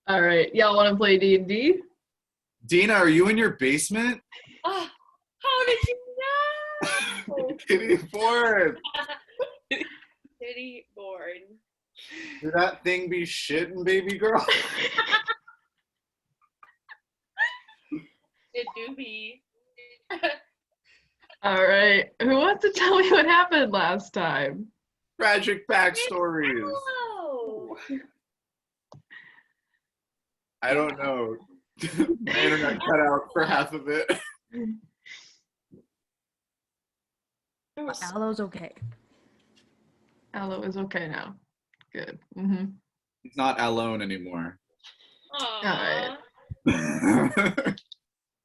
All right, y'all want to play D&D? Dina, are you in your basement? How did you know? Kitty Ford. City born. Did that thing be shitting, baby girl? It do be. All right, who wants to tell me what happened last time? Tragic backstories. Oh. I don't know. My internet cut out for half of it. Aloe's okay. Aloe is okay now. Good. Mm-hmm. He's not alone anymore. Aww.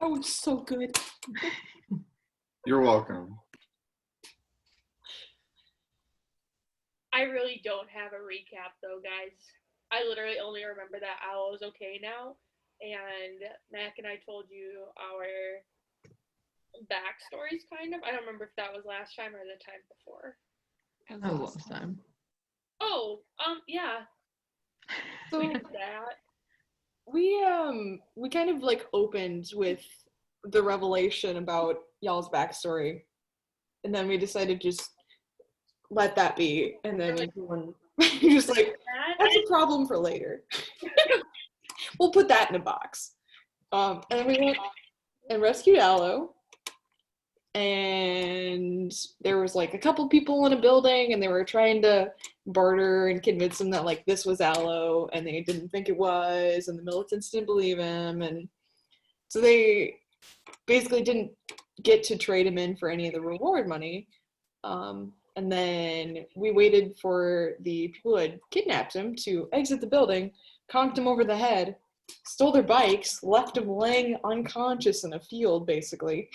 Oh, it's so good. You're welcome. I really don't have a recap though, guys. I literally only remember that Owl is okay now, and Mac and I told you our backstories, kind of. I don't remember if that was last time or the time before. That was last time. Oh, yeah. So We did that. we kind of like opened with the revelation about y'all's backstory, and then we decided to just let that be, and then everyone just like, that's a problem for later. We'll put that in a box. And then we went and rescued Aloe, and there was like a couple people in a building, and they were trying to barter and convince them that like this was Aloe, and they didn't think it was, and the militants didn't believe him, and so they basically didn't get to trade him in for any of the reward money. And then we waited for the people who had kidnapped him to exit the building, conked him over the head, stole their bikes, left him laying unconscious in a field, basically,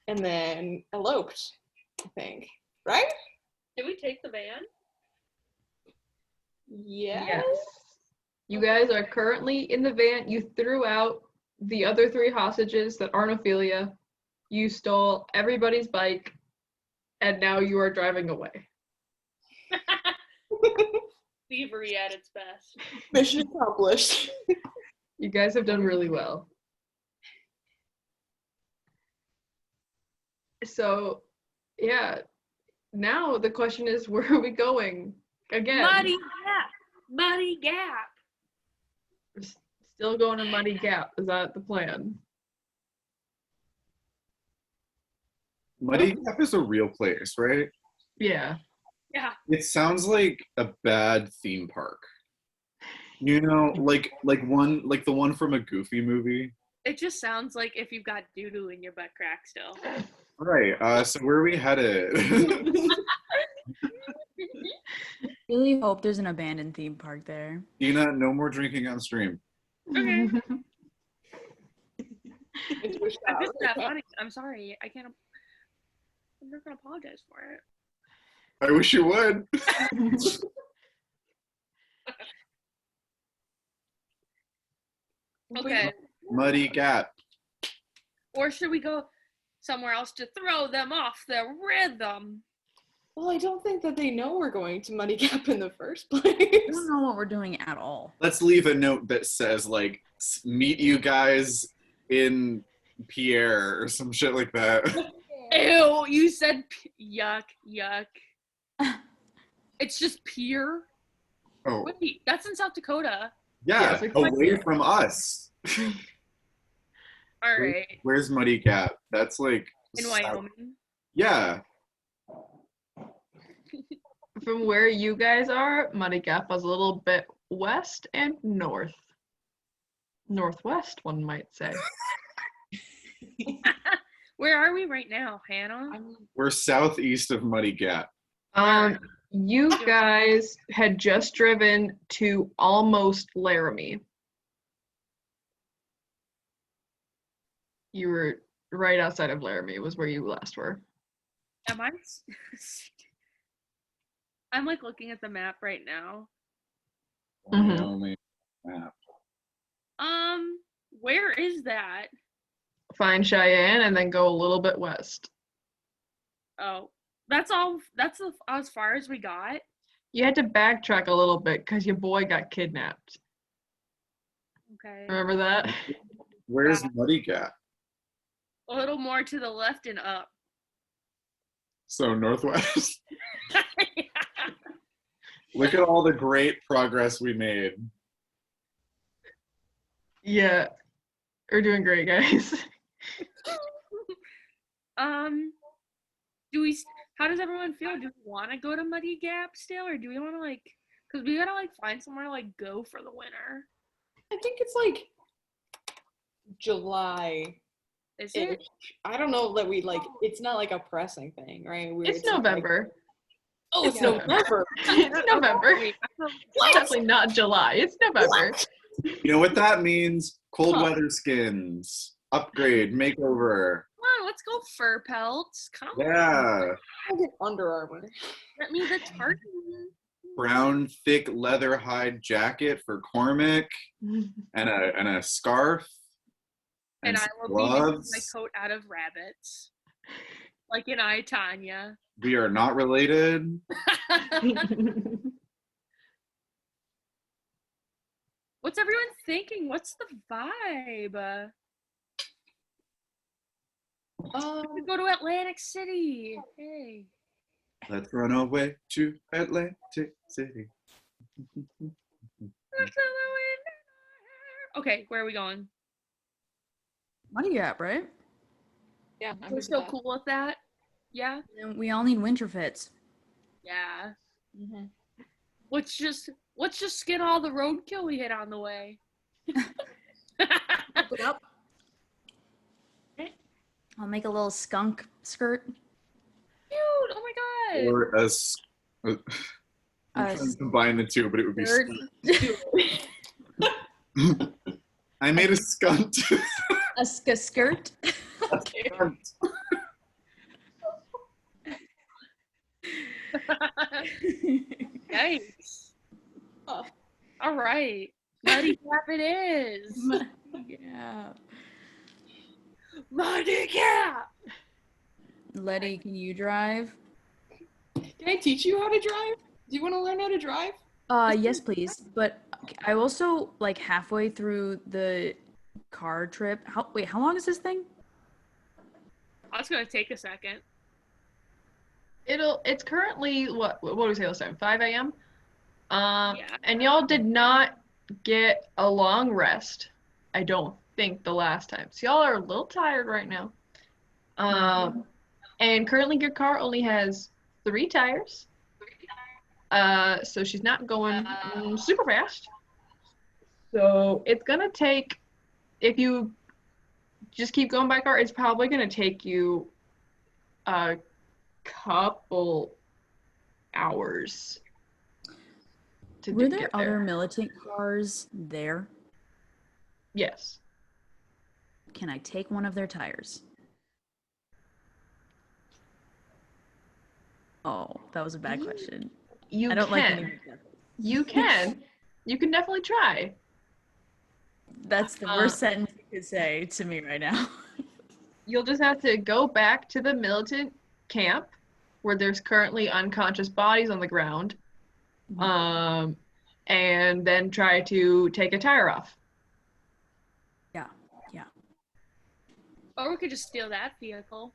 and then eloped, I think. Right? Did we take the van? Yes. You guys are currently in the van. You threw out the other 3 hostages that aren't Ophelia. You stole everybody's bike, and now you are driving away. Thievery at its best. Mission accomplished. You guys have done really well. So, yeah, now the question is, where are we going again? Muddy Gap. Muddy Gap. We're still going to Muddy Gap. Is that the plan? Muddy Gap is a real place, right? Yeah. Yeah. It sounds like a bad theme park. You know, like the one from a Goofy movie. It just sounds like if you've got doo-doo in your butt crack still. Right. So where are we headed? Really hope there's an abandoned theme park there. Dina, no more drinking on stream. Okay. Into a I shower. missed that funny. I'm sorry. I'm not gonna apologize for it. I wish you would. Okay. Muddy Gap. Or should we go somewhere else to throw them off the rhythm? Well, I don't think that they know we're going to Muddy Gap in the first place. I don't know what we're doing at all. Let's leave a note that says, like, meet you guys in Pierre or some shit like that. Ew, you said yuck, yuck. It's just Pier? Oh, Wait, that's in South Dakota. yeah, it's like away Pierre. from us. All right. Where's Muddy Gap? That's like In south- Wyoming. Yeah. From where you guys are, Muddy Gap was a little bit west and north. Northwest, one might say. Where are we right now, Hannah? We're southeast of Muddy Gap. You guys had just driven to almost Laramie. You were right outside of Laramie, was where you last were. Am I? I'm like looking at the map right now. Mhm. Wyoming map. Where is that? Find Cheyenne and then go a little bit west. Oh, that's all. That's as far as we got. You had to backtrack a little bit because your boy got kidnapped. Okay. Remember that? Where's Muddy Gap? A little more to the left and up. So northwest. Look at all the great progress we made. Yeah. We're doing great, guys. How does everyone feel? Do we want to go to Muddy Gap still, or do we want to because we gotta find somewhere to go for the winter? I think it's July. Is it? I don't know that we it's not a pressing thing, right? It's not November. oh, it's Yeah. November. It's November. Wait, It's definitely not July. It's November. You know what that means? Cold weather skins. Upgrade, makeover. Come on, let's go fur pelts. Come on. Yeah. I'll get Under Armour. Get me the tartan. Brown thick leather hide jacket for Cormac and a scarf. And I will be making my coat out of rabbits. Like in I, Tanya. We are not related. What's everyone thinking? What's the vibe? We could go to Atlantic City. Hey. Let's run away to Atlantic City. Okay, where are we going? Muddy Gap, right? Yeah, We're still cool with that? Yeah? And we all need winter fits. Yeah. Mm-hmm. Let's just get all the roadkill we hit on the way. Put up. I'll make a little skunk skirt. Cute! Oh my god! Or I'm trying to combine the two, but it would be Skirt. I made a skunt. A skirt. Nice. All right. Muddy Gap it is. Yeah. Muddy Gap! Letty, can you drive? Can I teach you how to drive? Do you want to learn how to drive? Yes, please. But I also halfway through the car trip. How long is this thing? That's gonna take a second. It's currently what do we say last time? 5 a.m. Yeah. And y'all did not get a long rest. I don't think the last time. So y'all are a little tired right now. And currently your car only has 3 tires. So she's not going super fast. So it's gonna take, if you just keep going by car, it's probably gonna take you a couple hours to Were get there other militant cars there? Yes. Can I take one of their tires? Oh, that was a bad question. You I don't can. like any. You can. You can definitely try. That's the worst sentence you could say to me right now. You'll just have to go back to the militant camp where there's currently unconscious bodies on the ground, and then try to take a tire off. Yeah. Or we could just steal that vehicle.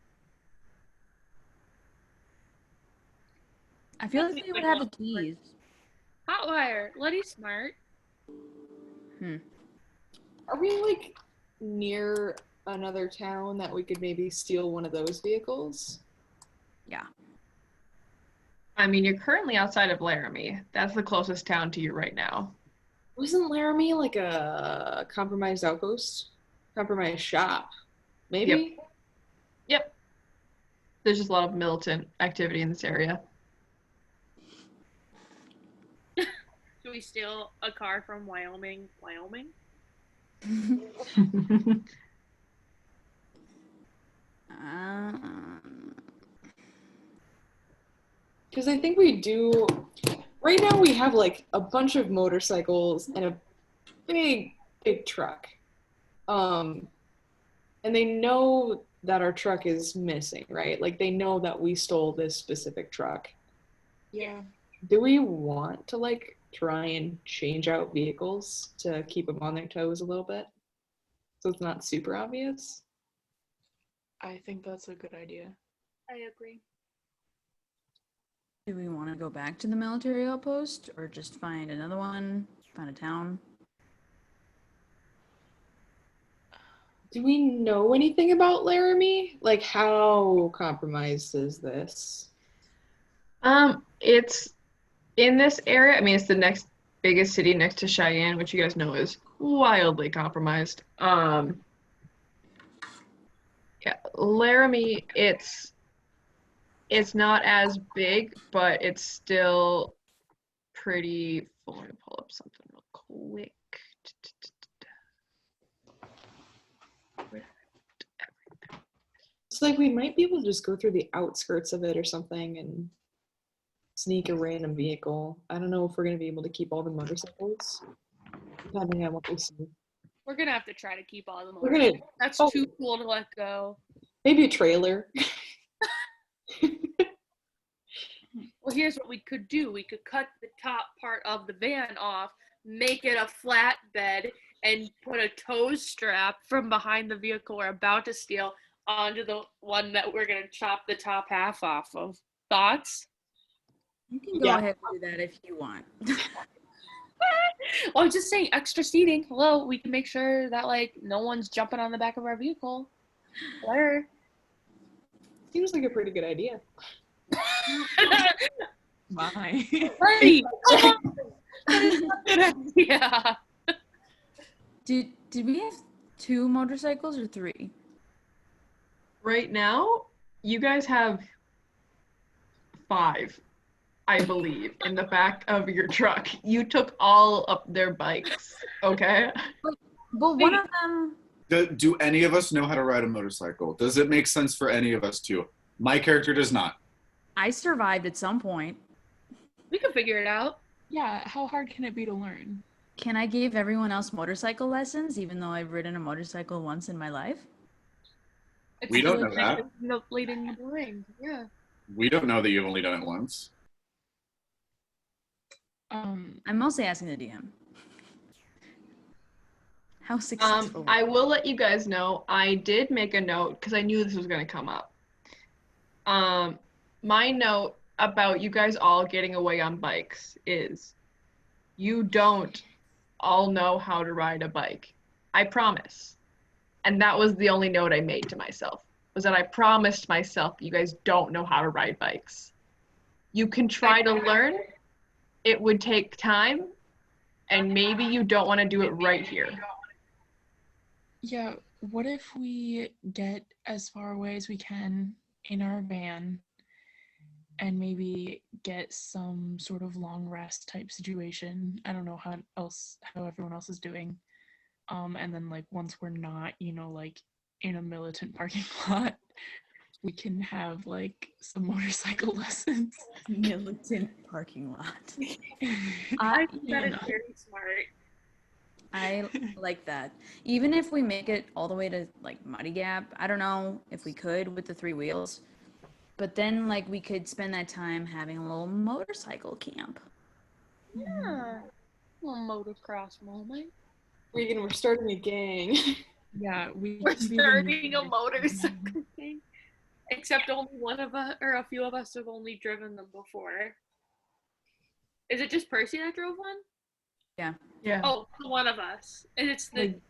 I feel like they would have the keys. Hotwire. Letty's smart. Are we near another town that we could maybe steal one of those vehicles? Yeah. I mean, you're currently outside of Laramie. That's the closest town to you right now. Wasn't Laramie a compromised outpost? Compromised shop? Maybe? Yep. There's just a lot of militant activity in this area. Should we steal a car from Wyoming? Wyoming? Because I think we do. Right now, we have a bunch of motorcycles and a big truck. And they know that our truck is missing, right? They know that we stole this specific truck. Yeah. Do we want to like try and change out vehicles to keep them on their toes a little bit? So it's not super obvious. I think that's a good idea. I agree. Do we want to go back to the military outpost or just find another one? Find a town? Do we know anything about Laramie? Like, how compromised is this? It's in this area. I mean, it's the next biggest city next to Cheyenne, which you guys know is wildly compromised. Yeah, Laramie, it's not as big, but it's still pretty. Let me pull up something real quick. It's like we might be able to just go through the outskirts of it or something and sneak a random vehicle. I don't know if we're gonna be able to keep all the motorcycles, depending on what we see. We're gonna have to try to keep all the We're gonna That's oh. too cool to let go. maybe a trailer. Well, here's what we could do. We could cut the top part of the van off, make it a flatbed, and put a tow strap from behind the vehicle we're about to steal onto the one that we're gonna chop the top half off of. Thoughts? You can go ahead and do that if you want. Well, I'm just saying, extra seating. Hello, we can make sure that like no one's jumping on the back of our vehicle. Where? Seems like a pretty good idea. Why? Right. That is not a good idea. Did we have 2 motorcycles or 3? Right now, you guys have 5, I believe, in the back of your truck. You took all of their bikes, okay? But one of them. Do any of us know how to ride a motorcycle? Does it make sense for any of us to? My character does not. I survived at some point. We can figure it out. Yeah, how hard can it be to learn? Can I give everyone else motorcycle lessons, even though I've ridden a motorcycle once in my life? It's We don't still know that. No, leading the blind. Yeah. We don't know that you've only done it once. I'm mostly asking the DM. How successful? I will let you guys know, I did make a note because I knew this was going to come up. My note about you guys all getting away on bikes is you don't all know how to ride a bike. I promise. And that was the only note I made to myself, was that I promised myself you guys don't know how to ride bikes. You can try to learn. It would take time, and maybe you don't want to do it right here. Yeah, what if we get as far away as we can in our van and maybe get some sort of long rest type situation? I don't know how everyone else is doing. And then like once we're not, like in a militant parking lot, we can have like some motorcycle lessons. Militant parking lot. I think that is very smart. I like that. Even if we make it all the way to like Muddy Gap, I don't know if we could with the 3 wheels, but then like we could spend that time having a little motorcycle camp. Yeah. A little motocross moment. We're starting a gang. Yeah, We're can be the starting a new- motorcycle thing. Except only one of us, or a few of us, have only driven them before. Is it just Percy that drove one? Yeah. Yeah. Oh, one of us. And it's the Like,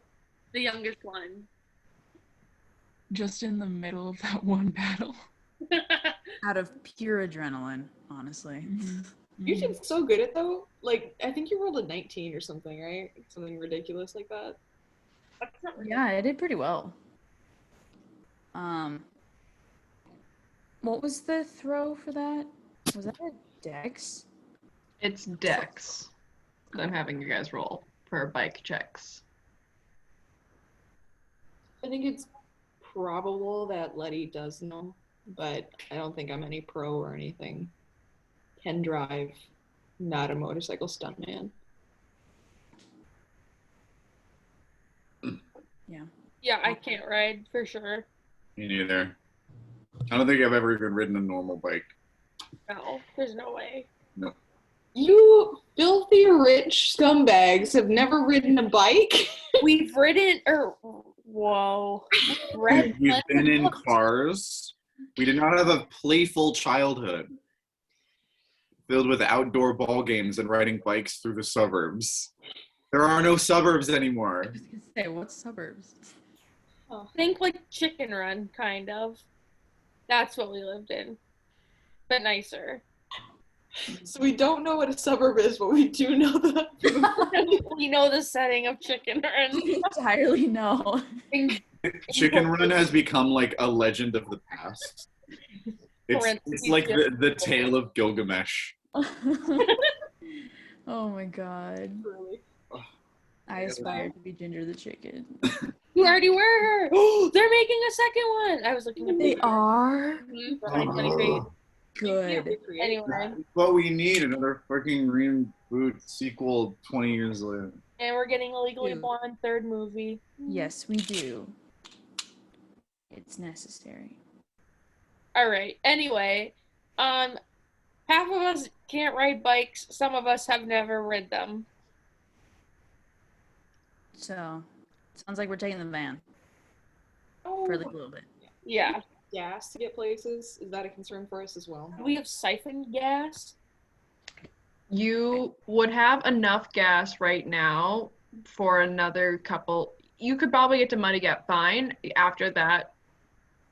the youngest one. just in the middle of that one battle. Out of pure adrenaline, honestly. You did so good at though. Like I think you rolled a 19 or something, right? Something ridiculous like that. Yeah, I did pretty well. What was the throw for that? Was that a dex? It's Dex. I'm having you guys roll for bike checks. I think it's probable that Letty does know, but I don't think I'm any pro or anything. Can drive, not a motorcycle stuntman. Yeah. Yeah, I can't ride for sure. Me neither. I don't think I've ever even ridden a normal bike. No, there's no way. No. You filthy rich scumbags have never ridden a bike? We've ridden, whoa. We've been in cars. We did not have a playful childhood filled with outdoor ball games and riding bikes through the suburbs. There are no suburbs anymore. I was gonna say, what suburbs? Think like Chicken Run, kind of. That's what we lived in, but nicer. So we don't know what a suburb is, but we do know the We know the setting of Chicken Run. Entirely no. Chicken Run has become like a legend of the past. It's like the tale of Gilgamesh. Oh my god. really. I aspire to be Ginger the Chicken. You already were. Oh, they're making a second one. I was looking at They are? 2023. Good. Anyway, That's what we need, another fucking reboot sequel 20 years later. and we're getting a Legally Dude. Blonde third movie. Yes, we do. It's necessary. All right. Anyway, half of us can't ride bikes. Some of us have never rid them. So, sounds like we're taking the van Oh, for like a little bit. yeah. Gas to get places, is that a concern for us as well? We have siphoned gas. You would have enough gas right now for another couple. You could probably get to Muddy Gap fine. After that,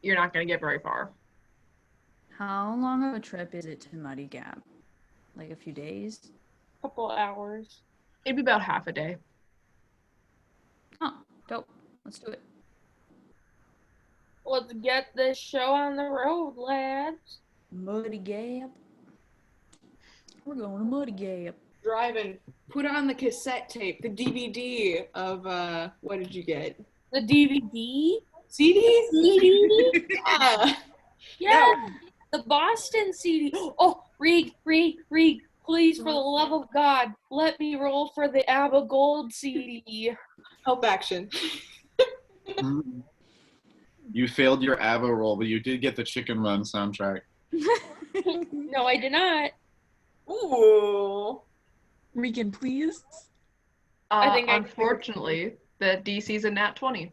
you're not going to get very far. How long of a trip is it to Muddy Gap? Like a few days? Couple hours. It'd be about half a day. Oh, dope. Let's do it. Let's get this show on the road, lads. Muddy Gap. We're going to Muddy Gap. Driving. Put on the cassette tape, the DVD of what did you get? The DVD? CD? CD? Yeah. Yeah. The Boston CD. Oh, Reeg, please, for the love of God, let me roll for the ABBA Gold CD. Help action. You failed your ABBA role, but you did get the Chicken Run soundtrack. No, I did not. Ooh. Regan, please. I think I- Unfortunately, the DC's a nat 20.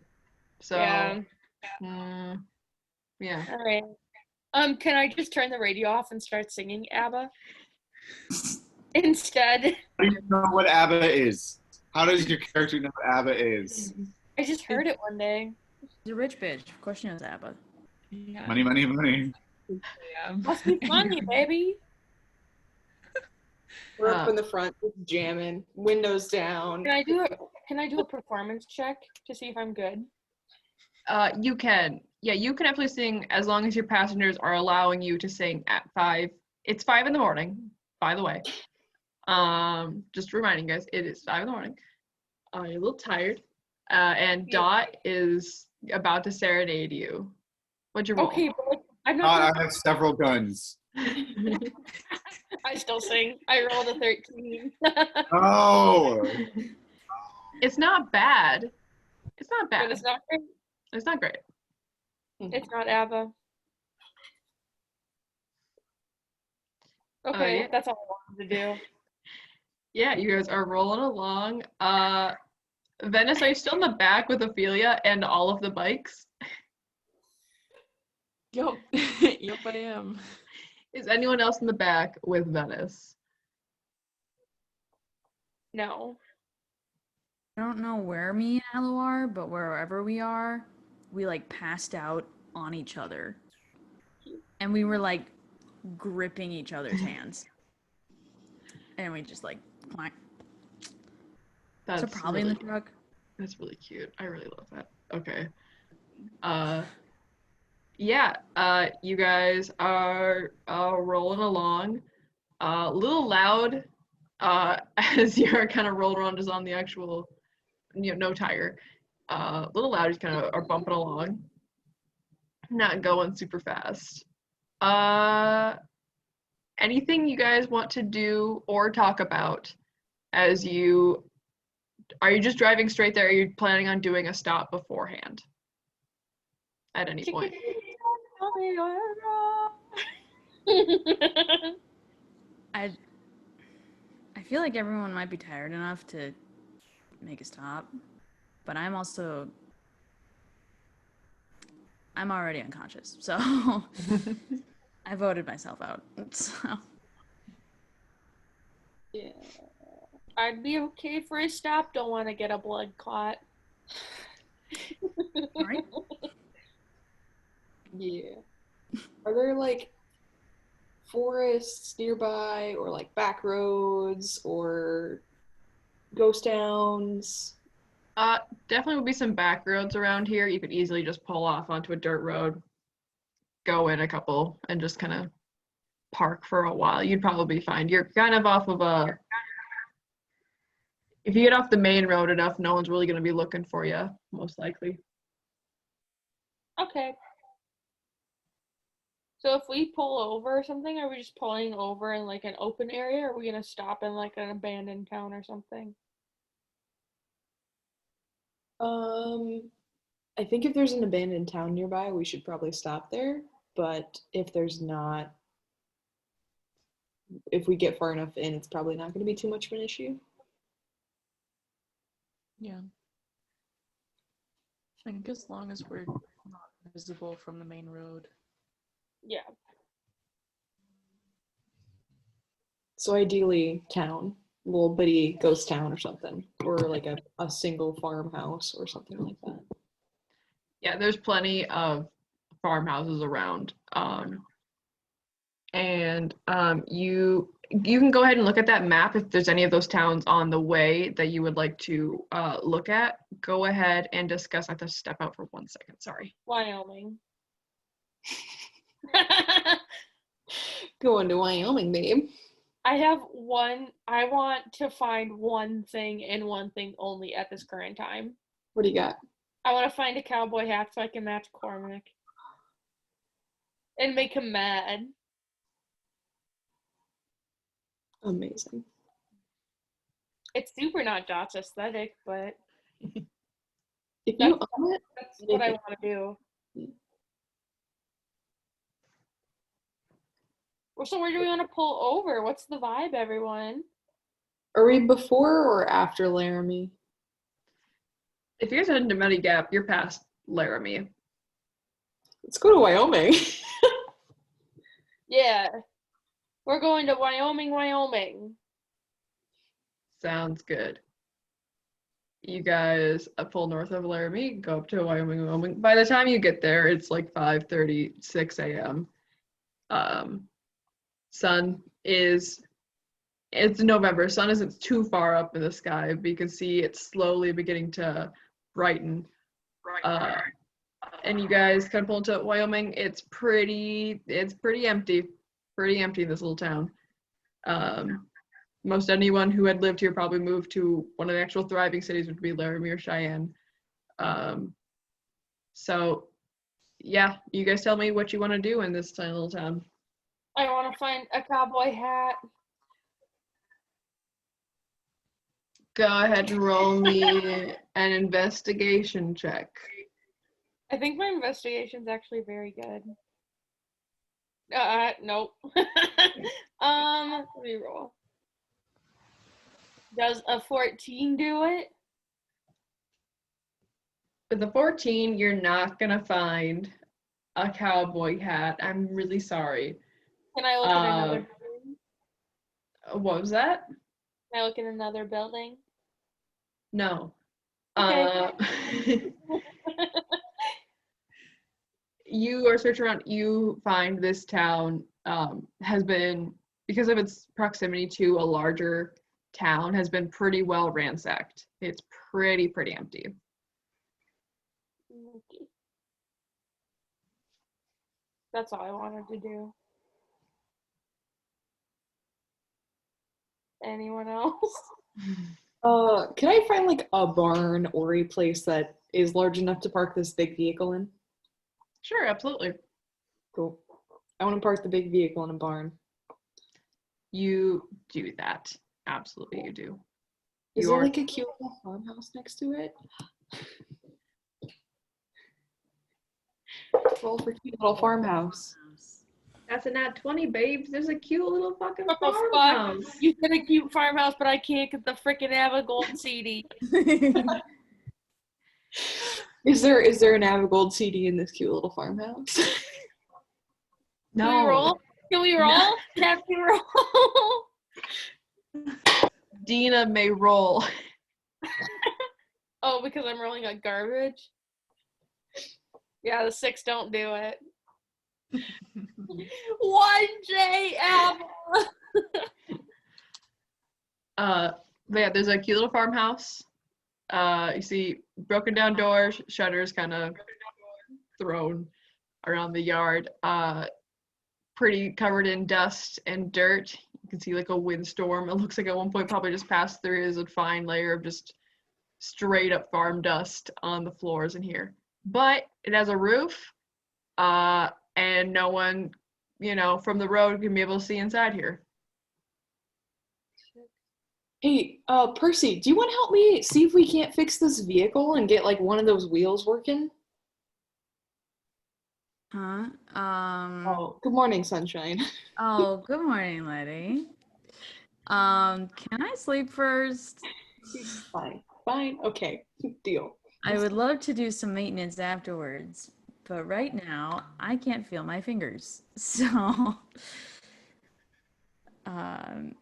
So, Yeah. Yeah. All right. Can I just turn the radio off and start singing ABBA instead? How do you know what ABBA is? How does your character know what ABBA is? I just heard it one day. She's a rich bitch. Of course she knows ABBA. Yeah. Money, money, money. Yeah. Must be funny, baby. We're up in the front, just jamming, windows down. Can I do a performance check to see if I'm good? You can. Yeah, you can absolutely sing as long as your passengers are allowing you to sing at 5. It's 5 in the morning, by the way. Just reminding you guys, it is 5 in the morning. You're a little tired. And Dot is about to serenade you. What'd you roll? Okay, but like, I'm not. I have several guns. I still sing. I rolled a 13. Oh! It's not bad. It's not bad. But it's not great. It's not great. It's not ABBA. Okay, yeah. that's all I wanted to do. Yeah, you guys are rolling along. Venice, are you still in the back with Ophelia and all of the bikes? Yup. Yup, I am. Is anyone else in the back with Venice? No. I don't know where me and Aloe are, but wherever we are, we like passed out on each other. And we were like gripping each other's hands. And we just like clank. So probably in the truck. That's really cute. I really love that. Okay. Yeah, you guys are rolling along. A little loud as you're kind of rolling around just on the actual, no tire. A little loud, just kind of are bumping along. Not going super fast. Anything you guys want to do or talk about as you, are you just driving straight there? Or are you planning on doing a stop beforehand? At any point? I I feel like everyone might be tired enough to make a stop, but I'm already unconscious, so I voted myself out. So. Yeah. I'd be okay for a stop. Don't want to get a blood clot. Right? Yeah. Are there like forests nearby or like back roads or ghost towns? Definitely would be some back roads around here. You could easily just pull off onto a dirt road, go in a couple, and just kind of park for a while. You'd probably be fine. You're kind of off of a. If you get off the main road enough, no one's really going to be looking for you, most likely. Okay. So if we pull over or something, are we just pulling over in like an open area, or are we gonna stop in like an abandoned town or something? I think if there's an abandoned town nearby, we should probably stop there. But if there's not, if we get far enough in, it's probably not going to be too much of an issue. Yeah. I think as long as we're not visible from the main road. Yeah. So ideally, town, little bitty ghost town or something, or like a single farmhouse or something like that. Yeah, there's plenty of farmhouses around. You can go ahead and look at that map if there's any of those towns on the way that you would like to look at. Go ahead and discuss. I have to step out for 1 second. Sorry. Wyoming. Going to Wyoming, babe. I want to find one thing and one thing only at this current time. What do you got? I want to find a cowboy hat so I can match Cormac. And make him mad. Amazing. It's super not Josh aesthetic, but If you own it, that's what I want to do. Well, so where do we want to pull over? What's the vibe, everyone? are we before or after Laramie? If you're heading to Muddy Gap, you're past Laramie. Let's go to Wyoming. Yeah. We're going to Wyoming. Sounds good. You guys pull north of Laramie, go up to Wyoming. By the time you get there, it's like 5:30, 6 a.m. It's November. Sun isn't too far up in the sky, but you can see it's slowly beginning to brighten. And you guys kind of pull into Wyoming. It's pretty empty. Pretty empty in this little town. Most anyone who had lived here probably moved to one of the actual thriving cities, which would be Laramie or Cheyenne. So yeah, you guys tell me what you want to do in this tiny little town. I want to find a cowboy hat. Go ahead and roll me an investigation check. I think my investigation's actually very good. Nope. Let me roll. Does a 14 do it? With a 14, you're not gonna find a cowboy hat. I'm really sorry. Can I look at another building? What was that? Can I look at another building? No. Okay. You are searching around, you find this town has been, because of its proximity to a larger town, has been pretty well ransacked. It's pretty empty. Okay. That's all I wanted to do. Anyone else? Can I find like a barn or a place that is large enough to park this big vehicle in? Sure, absolutely. Cool. I want to park the big vehicle in a barn. You do that. Absolutely, you do. Is there like a cute little farmhouse next to it? Roll for cute little farmhouse. That's a nat 20, babes. There's a cute little fucking What the fuck? farmhouse. You said a cute farmhouse, but I can't get the freaking Gold CD. Is there an Avogold CD in this cute little farmhouse? No. Can we roll? Can we roll? Can we roll? Dina may roll. Oh, because I'm rolling a garbage? Yeah, the 6 don't do it. 1J apple. But yeah, there's a cute little farmhouse. You see broken down doors, shutters kind of thrown around the yard. Pretty covered in dust and dirt. You can see like a windstorm. It looks like at one point probably just passed through. There's a fine layer of just straight up farm dust on the floors in here. But it has a roof, and no one, from the road can be able to see inside here. Hey, Percy, do you want to help me see if we can't fix this vehicle and get like one of those wheels working? Huh? Oh, good morning, sunshine. Oh, good morning, Letty. Can I sleep first? Fine, okay, deal. I would love to do some maintenance afterwards, but right now I can't feel my fingers. So, I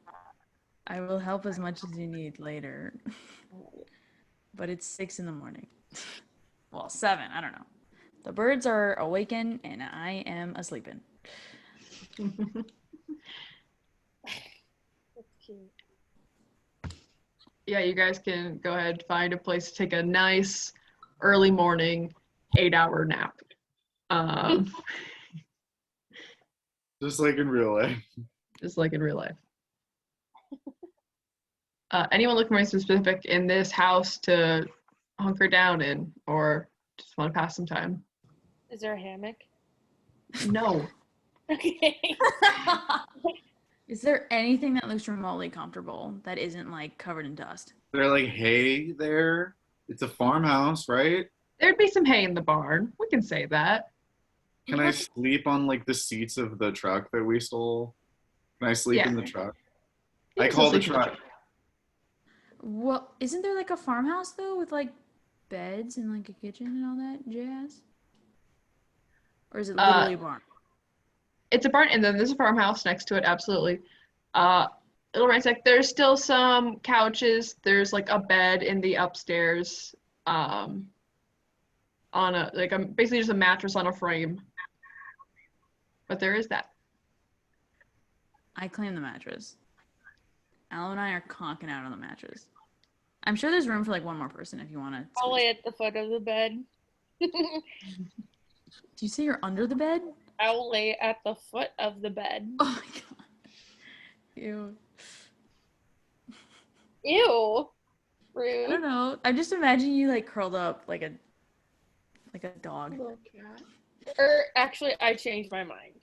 will help as much as you need later. But it's 6 in the morning. Well, 7, I don't know. The birds are awakened and I am asleeping. Yeah, you guys can go ahead, find a place to take a nice early morning 8-hour nap. Just like in real life. Just like in real life. Anyone looking for anything specific in this house to hunker down in, or just want to pass some time? Is there a hammock? No. Okay. Is there anything that looks remotely comfortable that isn't like covered in dust? They're like hay there. It's a farmhouse, right? There'd be some hay in the barn. We can say that. Can I sleep on like the seats of the truck that we stole? Can I sleep Yeah. in the truck? You I can still call the sleep in the truck. Well, isn't there like a farmhouse though with like beds and like a kitchen and all that jazz? Or is it literally a barn? It's a barn, and then there's a farmhouse next to it. Absolutely. It'll rank like there's still some couches. There's like a bed in the upstairs. On a basically just a mattress on a frame. But there is that. I claim the mattress. Aloe and I are conking out on the mattress. I'm sure there's room for like one more person if you want to. I'll lay at the foot of the bed. Do you say you're under the bed? I will lay at the foot of the bed. Oh my god. Ew. Ew. I Rude. don't know. I just imagine you like curled up like a dog. Or actually, I changed my mind.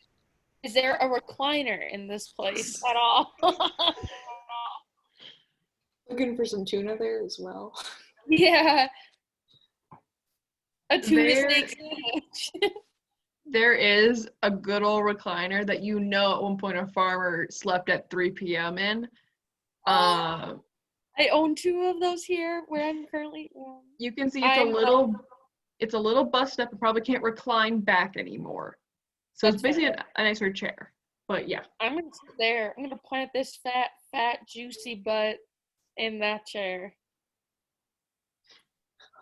Is there a recliner in this place at all? Looking for some tuna there as well. Yeah. A tuna There- steak sandwich. There is a good old recliner that at one point a farmer slept at 3 p.m. in. I own 2 of those here where I'm currently. You can see I'm- it's a little busted up and probably can't recline back anymore. So it's That's basically a nicer chair. But yeah. I'm gonna sit there. I'm gonna plant this fat, juicy butt in that chair.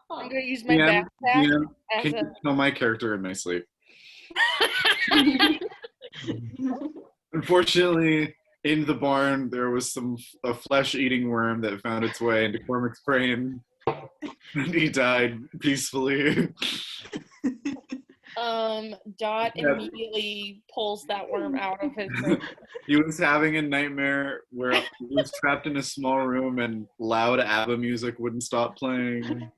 I'm gonna use my Yeah, backpack yeah. as Can you tell my character in my sleep? Unfortunately, in the barn, there was a flesh-eating worm that found its way into Cormac's brain, and he died peacefully. Dot Yeah. immediately pulls that worm out of his brain. He was having a nightmare where he was trapped in a small room and loud ABBA music wouldn't stop playing.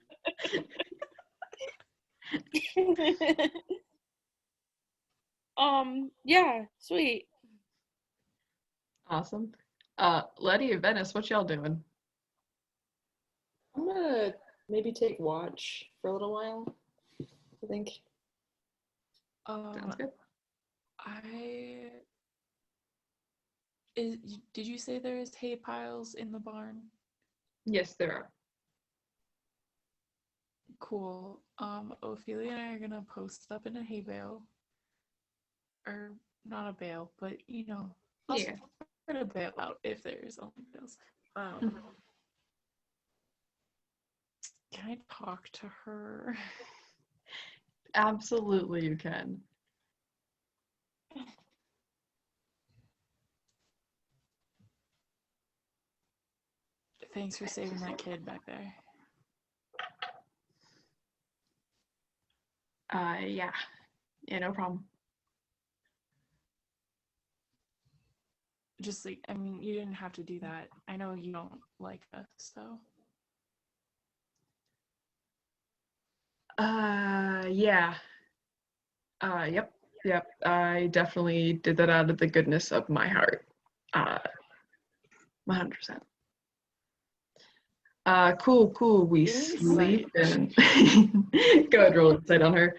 Yeah, sweet. Awesome. Letty and Venice, what y'all doing? I'm gonna maybe take watch for a little while. I think. Sounds good. Did you say there is hay piles in the barn? Yes, there are. Cool. Ophelia and I are gonna post up in a hay bale. Or not a bale, but I'll Yeah. spread a bale out if there's only bales. Can I talk to her? Absolutely, you can. Thanks for saving that kid back there. Yeah. Yeah, no problem. Just like, I mean, you didn't have to do that. I know you don't like us, so. Yeah. Yep. I definitely did that out of the goodness of my heart. 100%. Cool. We sleep and go ahead, roll insight on her.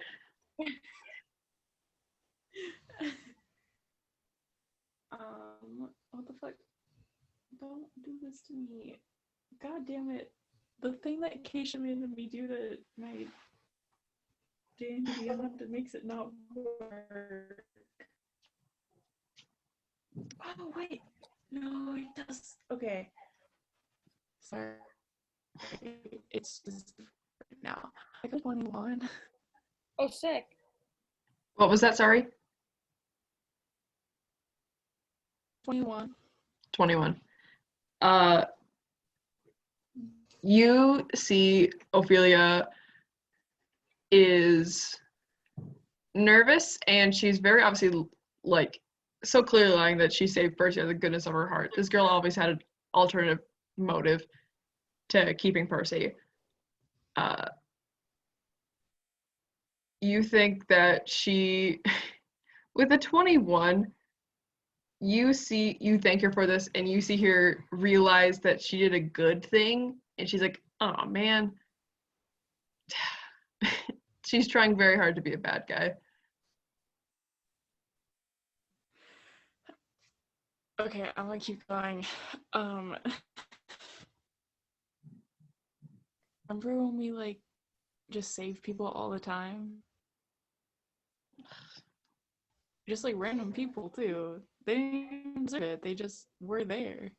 What the fuck? Don't do this to me. God damn it. The thing that Keisha made me do to my D&D that makes it not work. Oh, wait. No, it does. Okay. Sorry. It's just now. I got 21. Oh, sick. What was that? Sorry? 21. 21. You see Ophelia is nervous, and she's very obviously like so clearly lying that she saved Percy out of the goodness of her heart. This girl always had an alternative motive to keeping Percy. You think that she, with a 21, you thank her for this, and you see her realize that she did a good thing, and she's like, oh man. She's trying very hard to be a bad guy. Okay, I'm gonna keep going. Remember when we like just save people all the time? Just like random people too. They didn't even deserve it. They just were there.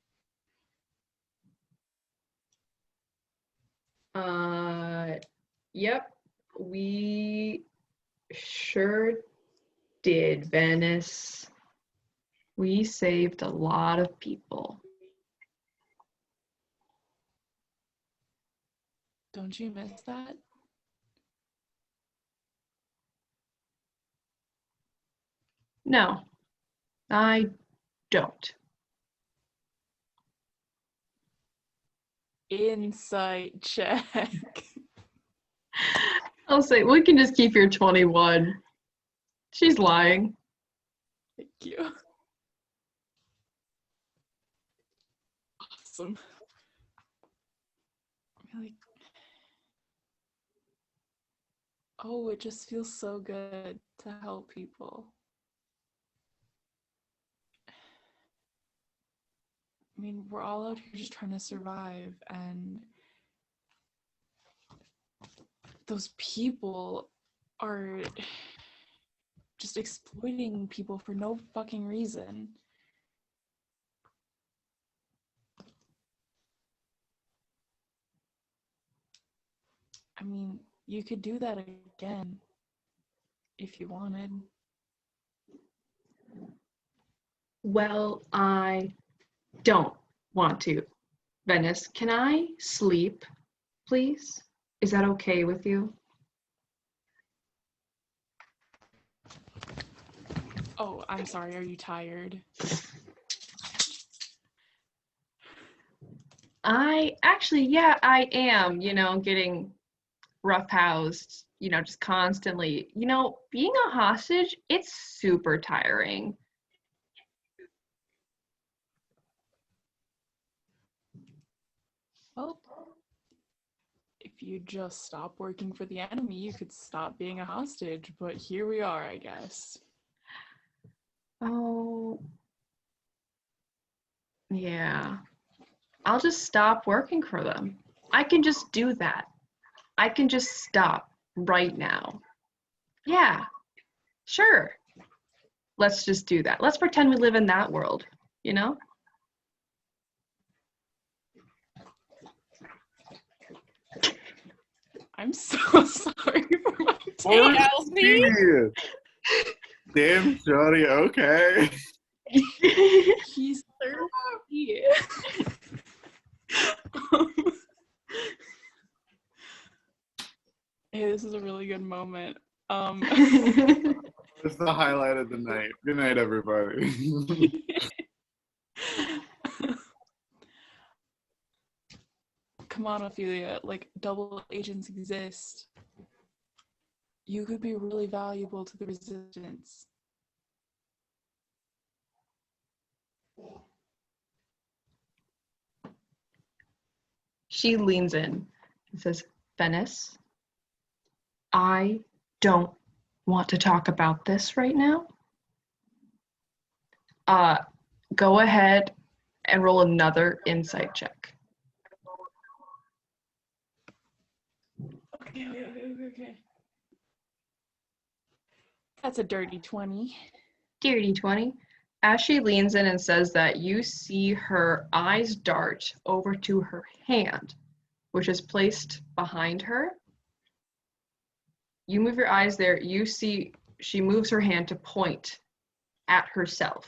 Yep. We sure did, Venice. We saved a lot of people. Don't you miss that? No, I don't. Insight check. I'll say, we can just keep your 21. She's lying. Thank you. Awesome. Like, oh, it just feels so good to help people. I mean, we're all out here just trying to survive, and those people are just exploiting people for no fucking reason. I mean, you could do that again if you wanted. Well, I don't want to. Venice, can I sleep, please? Is that okay with you? Oh, I'm sorry. Are you tired? Yeah, I am, getting roughhoused, just constantly. Being a hostage, it's super tiring. Well, if you just stop working for the enemy, you could stop being a hostage, but here we are, I guess. Oh, yeah. I'll just stop working for them. I can just do that. I can just stop right now. Yeah, sure. Let's just do that. Let's pretend we live in that world, you know? I'm so sorry for my Hey, Elsie. Damn, Jody, okay. He's 30. Hey, this is a really good moment. It's the highlight of the night. Good night, everybody. Come on, Ophelia. Like, double agents exist. You could be really valuable to the resistance. She leans in and says, Venice, I don't want to talk about this right now. Go ahead and roll another insight check. Okay. That's a dirty 20. Dirty 20. As she leans in and says that, you see her eyes dart over to her hand, which is placed behind her. You move your eyes there, you see she moves her hand to point at herself.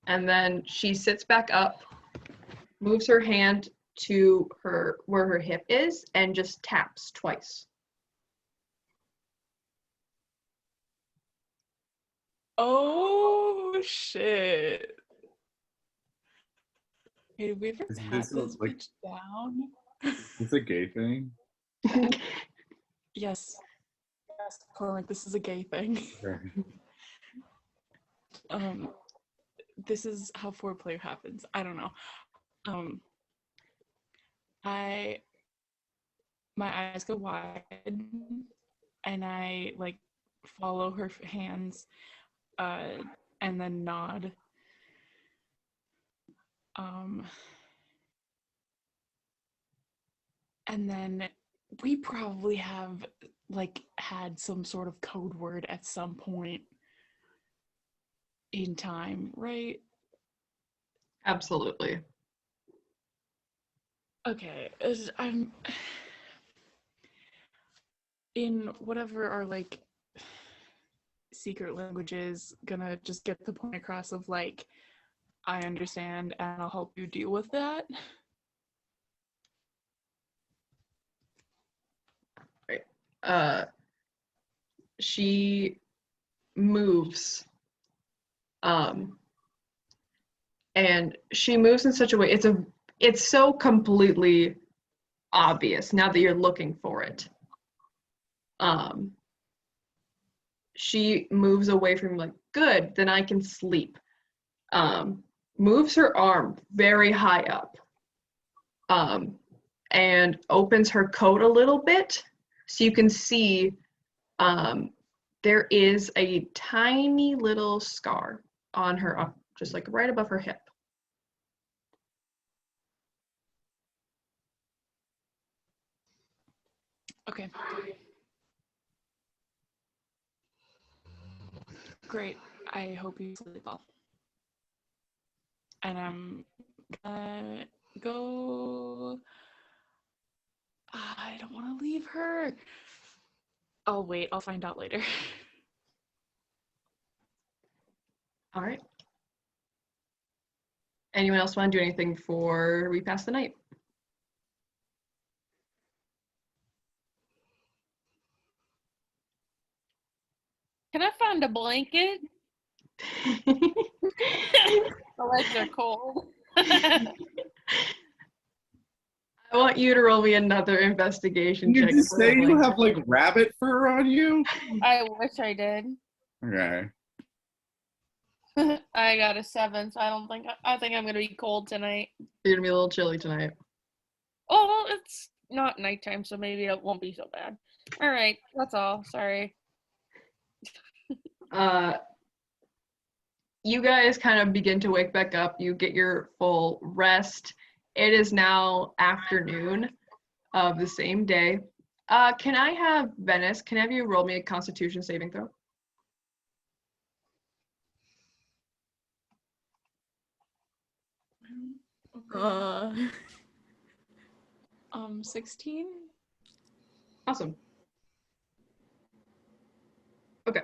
And then she sits back up, moves her hand to her where her hip is, and just taps twice. Oh, shit. Hey, did we ever Is pat this this like- bitch down? It's a gay thing. Yes. Cormac, this is a gay thing. This is how foreplay happens. I don't know. My eyes go wide, and I like follow her hands, and then nod. And then we probably have like had some sort of code word at some point in time, right? Absolutely. Okay, I'm in whatever our like secret language is, gonna just get the point across of like, I understand and I'll help you deal with that. Right. She moves. And she moves in such a way, it's so completely obvious now that you're looking for it. She moves away from like, good, then I can sleep. Moves her arm very high up, and opens her coat a little bit so you can see there is a tiny little scar on her, just like right above her hip. Okay. Great. I hope you sleep well. And I'm gonna go. I don't want to leave her. I'll wait. I'll find out later. All right. Anyone else want to do anything before we pass the night? Can I find a blanket? My legs are cold. I want you to roll me another investigation You check. just for the say you blanket. have like rabbit fur on you? I wish I did. Okay. I got a 7, so I think I'm gonna be cold tonight. You're gonna be a little chilly tonight. Oh, it's not nighttime, so maybe it won't be so bad. All right, that's all. Sorry. You guys kind of begin to wake back up. You get your full rest. It is now afternoon of the same day. Can I have Venice? Can I have you roll me a Constitution saving throw? 16. Awesome. Okay.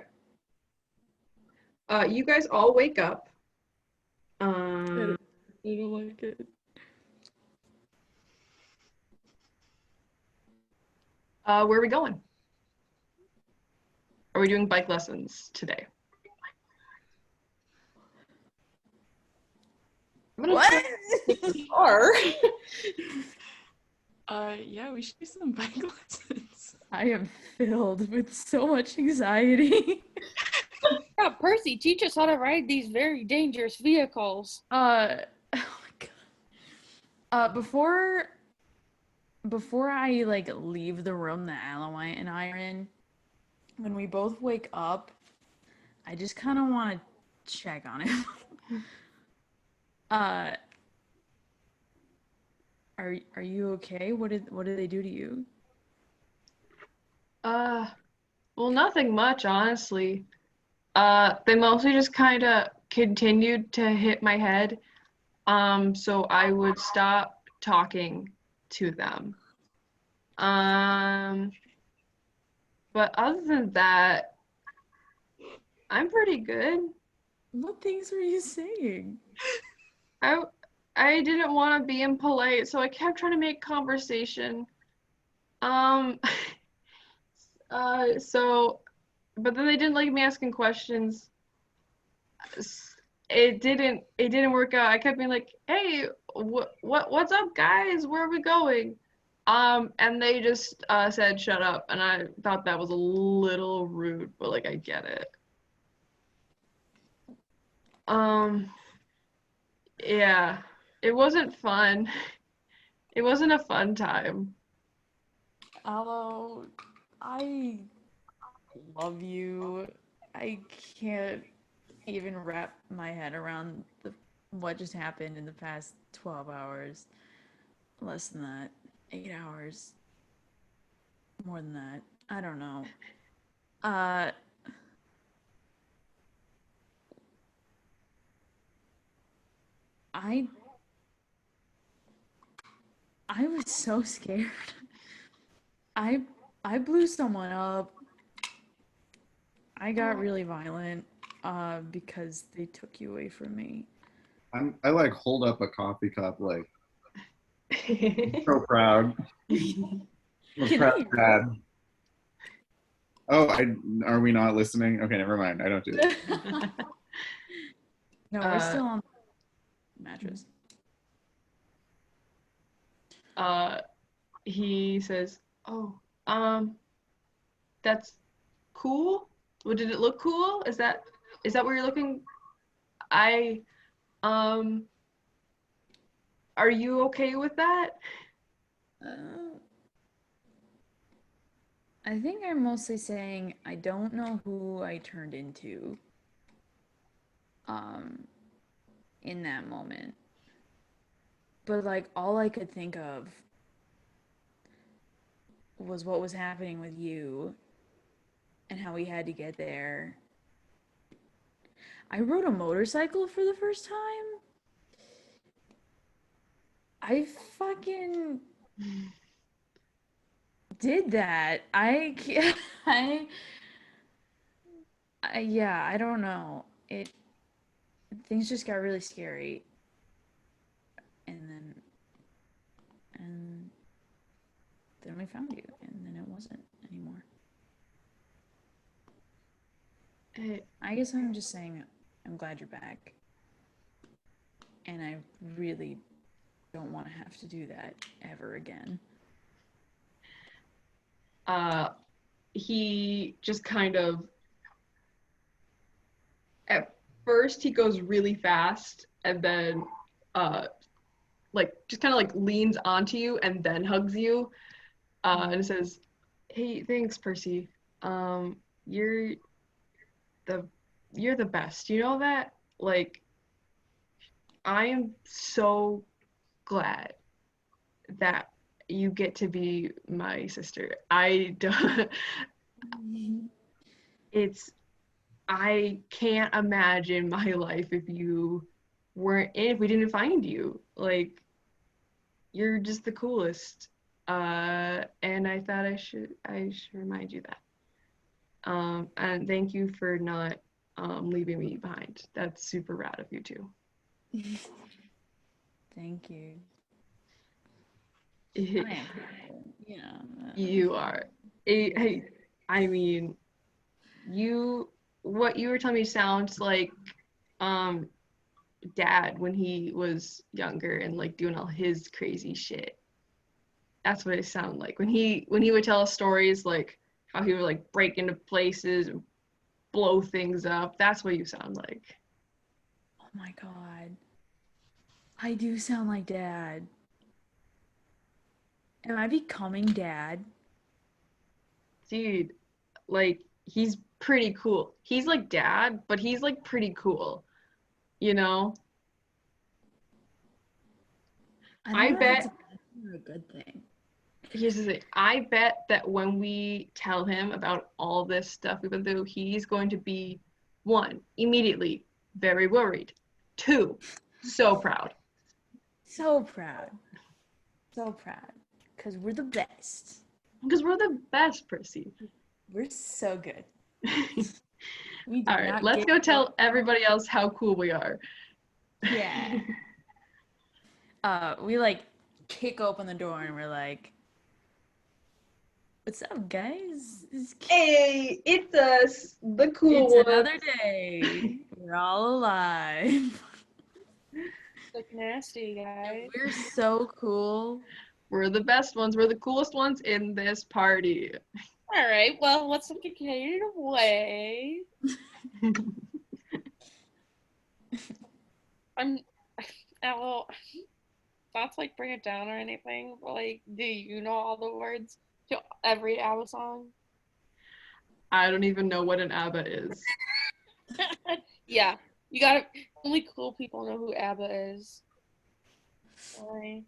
You guys all wake up. I don't like it. Where are we going? Are we doing bike lessons today? I'm gonna What? try to take the car. Yeah, we should do some bike lessons. I am filled with so much anxiety. Yeah, Percy, teach us how to ride these very dangerous vehicles. Oh my god. Before I like leave the room that Alawite and I are in, when we both wake up, I just kind of want to check on him. Are you okay? What did they do to you? Well, nothing much, honestly. They mostly just kind of continued to hit my head. So I would stop talking to them. But other than that, I'm pretty good. What things were you saying? I didn't want to be impolite, so I kept trying to make conversation. So, but then they didn't like me asking questions. It didn't work out. I kept being like, "Hey, what's up, guys? Where are we going?" And they just said, "Shut up," and I thought that was a little rude, but like I get it. Yeah, it wasn't fun. It wasn't a fun time. Aloe, I love you. I can't even wrap my head around what just happened in the past 12 hours. Less than that. 8 hours. More than that. I don't know. Uh I I was so scared. I I blew someone up. I got really violent because they took you away from me. I like hold up a coffee cup, like so proud. I'm a Can proud I dad. Oh, are we not listening? Okay, never mind. I don't do that. No, we're still on the mattress. He says, "Oh, that's cool. Well, did it look cool? Is that what you're looking? I, um, are you okay with that?" Uh, I think I'm mostly saying I don't know who I turned into um in that moment. But like all I could think of was what was happening with you and how we had to get there. I rode a motorcycle for the first time. I fucking did that. I yeah, I don't know. Things just got really scary. And and then we found you and then it wasn't anymore. I guess I'm just saying I'm glad you're back. And I really don't want to have to do that ever again. He just kind of, at first he goes really fast and then like just kind of like leans onto you and then hugs you. And it says, "Hey, thanks, Percy. You're the best. You know that? Like, I am so glad that you get to be my sister. I don't. I can't imagine my life if you weren't if we didn't find you. Like, you're just the coolest. And I thought I should remind you that. And thank you for not leaving me behind. That's super rad of you too." Thank you. I am cool. You know. You are. I mean, what you were telling me sounds like Dad when he was younger and like doing all his crazy shit. That's what it sounded like when he would tell us stories, like how he would like break into places and blow things up. That's what you sound like. Oh my god. I do sound like Dad. Am I becoming Dad? Dude, like, he's pretty cool. He's like Dad, but he's like pretty cool. You know? I don't know if bet it's a bad thing or a good thing. Here's the thing. I bet that when we tell him about all this stuff we've been through, he's going to be, 1, immediately very worried. 2, so proud. So proud. So proud. Because we're the best. Because we're the best, Percy. We're so good. All right, let's go tell everybody else how cool we are. Yeah. We like kick open the door and we're like, "What's up, guys? Hey, it's us, the cool It's ones. another day. We're all alive. Look nasty, guys. We're so cool. We're the best ones. We're the coolest ones in this party." All right, well, let's get carried away. Well, not to like bring it down or anything, but like, do you know all the words to every ABBA song? I don't even know what an ABBA is. Yeah, you gotta. Only cool people know who ABBA is. Sorry.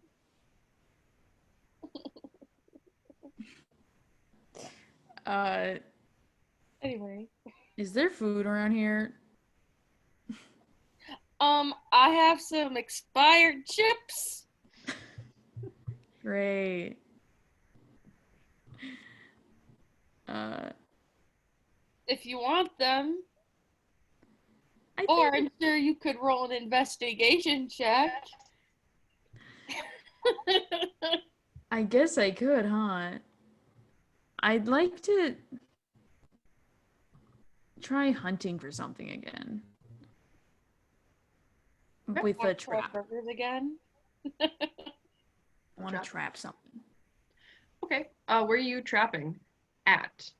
Anyway. Is there food around here? I have some expired chips. Great. If you want them. I Or think I'm sure you could roll an investigation check. I guess I could, huh? I'd like to try hunting for something again. With a trap. Burgers again. I want to trap something. Okay. Where are you trapping at?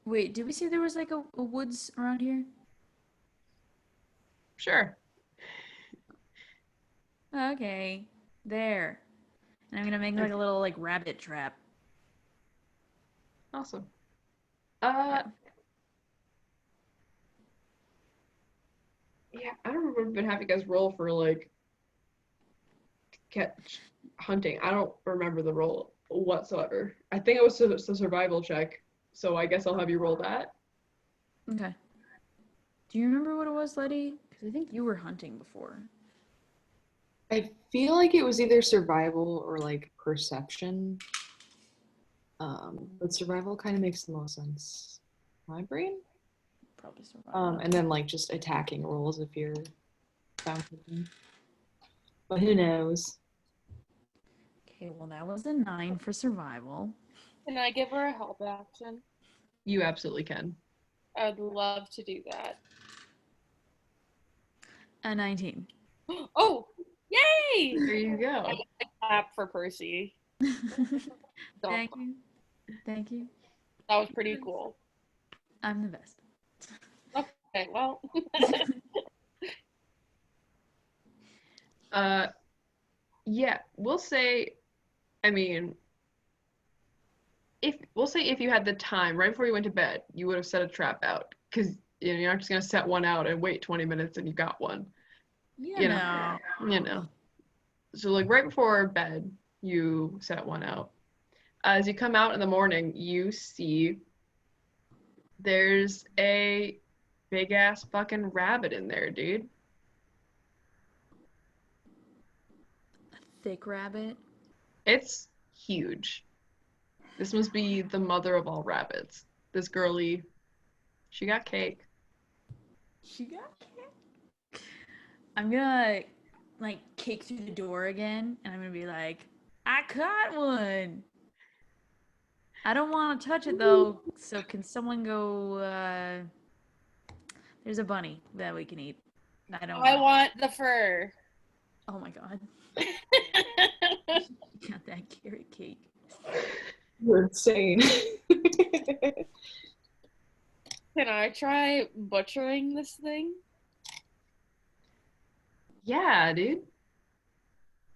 Wait, did we say there was like a woods around here? Sure. Okay. There. And I'm gonna make like a little like rabbit trap. Awesome. Yeah, I don't remember having you guys roll for like catch hunting. I don't remember the roll whatsoever. I think it was a survival check, so I guess I'll have you roll that. Okay. Do you remember what it was, Letty? Because I think you were hunting before. I feel like it was either survival or like perception. But survival kind of makes the most sense. My brain? Probably survival. And then like just attacking rolls if you're found something. But who knows? Okay, well that was a 9 for survival. Can I give her a help action? You absolutely can. I'd love to do that. A 19. Oh, yay! There you go. I clap for Percy. Thank you. Thank you. That was pretty cool. I'm the best. Okay, well. Yeah, we'll say, I mean, we'll say if you had the time right before you went to bed, you would have set a trap out because you're not just gonna set one out and wait 20 minutes and you got one. You know. You know. So like right before bed, you set one out. As you come out in the morning, you see there's a big ass fucking rabbit in there, dude. Thick rabbit. It's huge. This must be the mother of all rabbits. This girlie, she got cake. She got cake. I'm gonna like kick through the door again, and I'm gonna be like, I caught one. I don't want to touch it though. So can someone go? There's a bunny that we can eat. I want the fur. Oh my god. Got that carrot cake. You're insane. Can I try butchering this thing? Yeah, dude.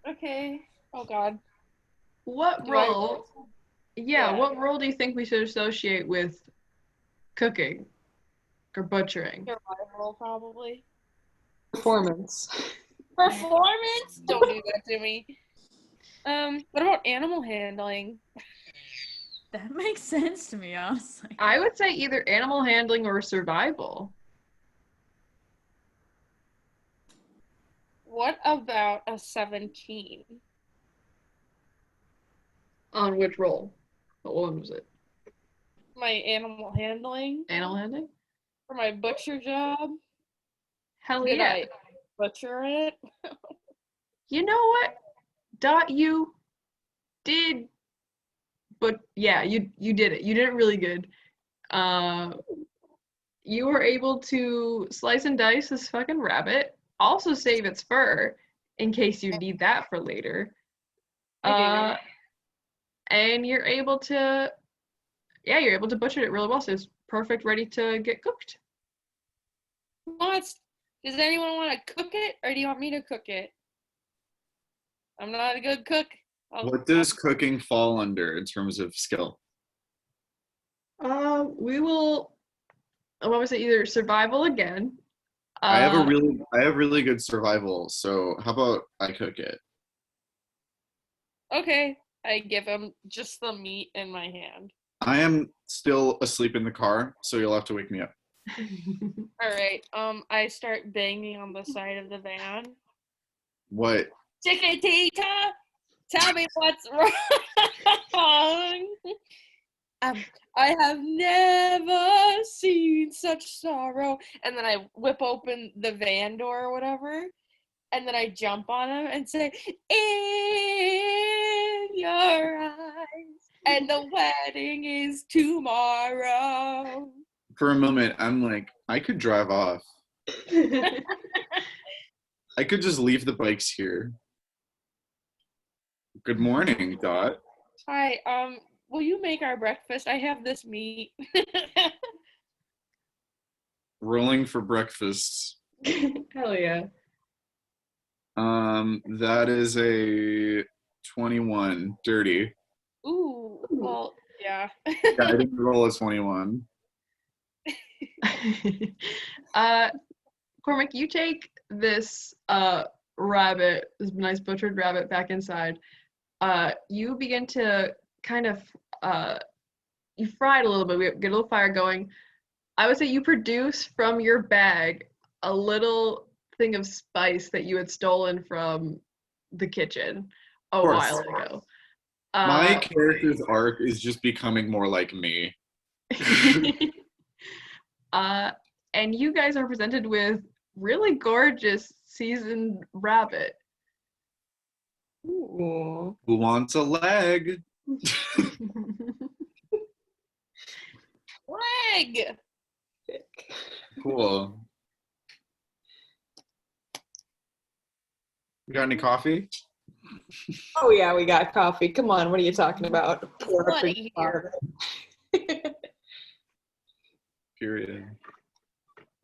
Okay. Oh god. What Do I role? roll? Yeah, Yeah. what role do you think we should associate with cooking or butchering? Survival, probably. Performance. Performance? Don't do that to me. What about animal handling? That makes sense to me, honestly. I would say either animal handling or survival. What about a 17? On which role? What one was it? My animal handling? Animal handling? For my butcher job? Hell Did yeah. I butcher it? You know what? Dot, you did, but yeah, you did it. You did it really good. You were able to slice and dice this fucking rabbit, also save its fur in case you need that for later. I And you're able to, yeah, you're able to butcher it really well, so it's perfect, ready to get cooked. Does anyone want to cook it, or do you want me to cook it? I'm not a good cook. What does cooking fall under in terms of skill? We will, what was it, either survival again. I have really good survival, so how about I cook it? Okay, I give him just the meat in my hand. I am still asleep in the car, so you'll have to wake me up. All right. I start banging on the side of the van. What? Chiquitita, tell me what's wrong. I have never seen such sorrow. And then I whip open the van door or whatever, and then I jump on him and say, "In your eyes, and the wedding is tomorrow." For a moment, I'm like, I could drive off. I could just leave the bikes here. Good morning, Dot. Hi, will you make our breakfast? I have this meat. Rolling for breakfast. Hell yeah. That is a 21, dirty. Ooh, well, yeah. Yeah, I didn't roll a 21. Cormac, you take this rabbit, this nice butchered rabbit, back inside. You begin to kind of you fry it a little bit. We get a little fire going. I would say you produce from your bag a little thing of spice that you had stolen from the kitchen a while ago. My character's arc is just becoming more like me. And you guys are presented with really gorgeous seasoned rabbit. Ooh. Who wants a leg? Leg! Cool. You got any coffee? Oh yeah, we got coffee. Come on, what are you talking about? Plenty here. Period.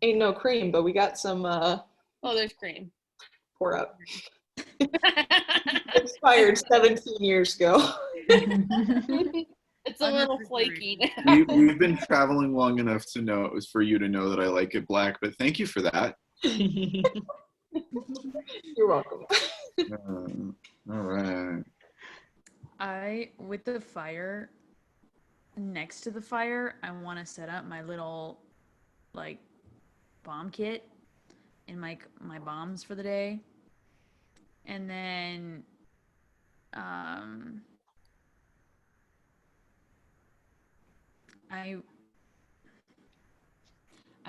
Ain't no cream, but we got some Oh, there's cream. pour up. Expired 17 years ago. It's a little Unnecessary. flaky now. We've been traveling long enough to know for you to know that I like it black, but thank you for that. You're welcome. All right. With the fire, next to the fire, I want to set up my little, like, bomb kit and my bombs for the day. And then, I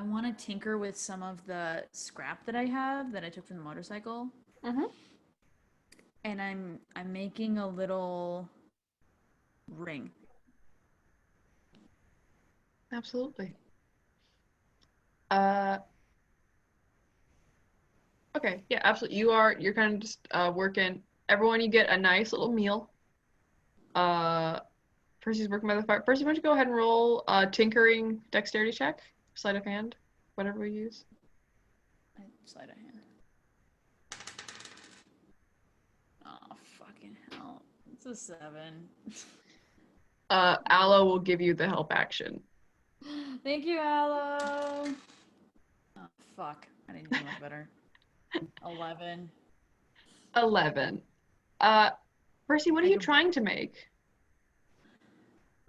want to tinker with some of the scrap that I have that I took from the motorcycle. Mhm. And I'm making a little ring. Absolutely. Okay, yeah, absolutely. You're kind of just working. Everyone, you get a nice little meal. Percy's working by the fire. Percy, why don't you go ahead and roll tinkering dexterity check, sleight of hand, whatever we use. Sleight of hand. Oh, fucking hell. It's a 7. Aloe will give you the help action. Thank you, Aloe. Oh, fuck. I didn't do much better. 11. 11. Percy, what are you trying to make?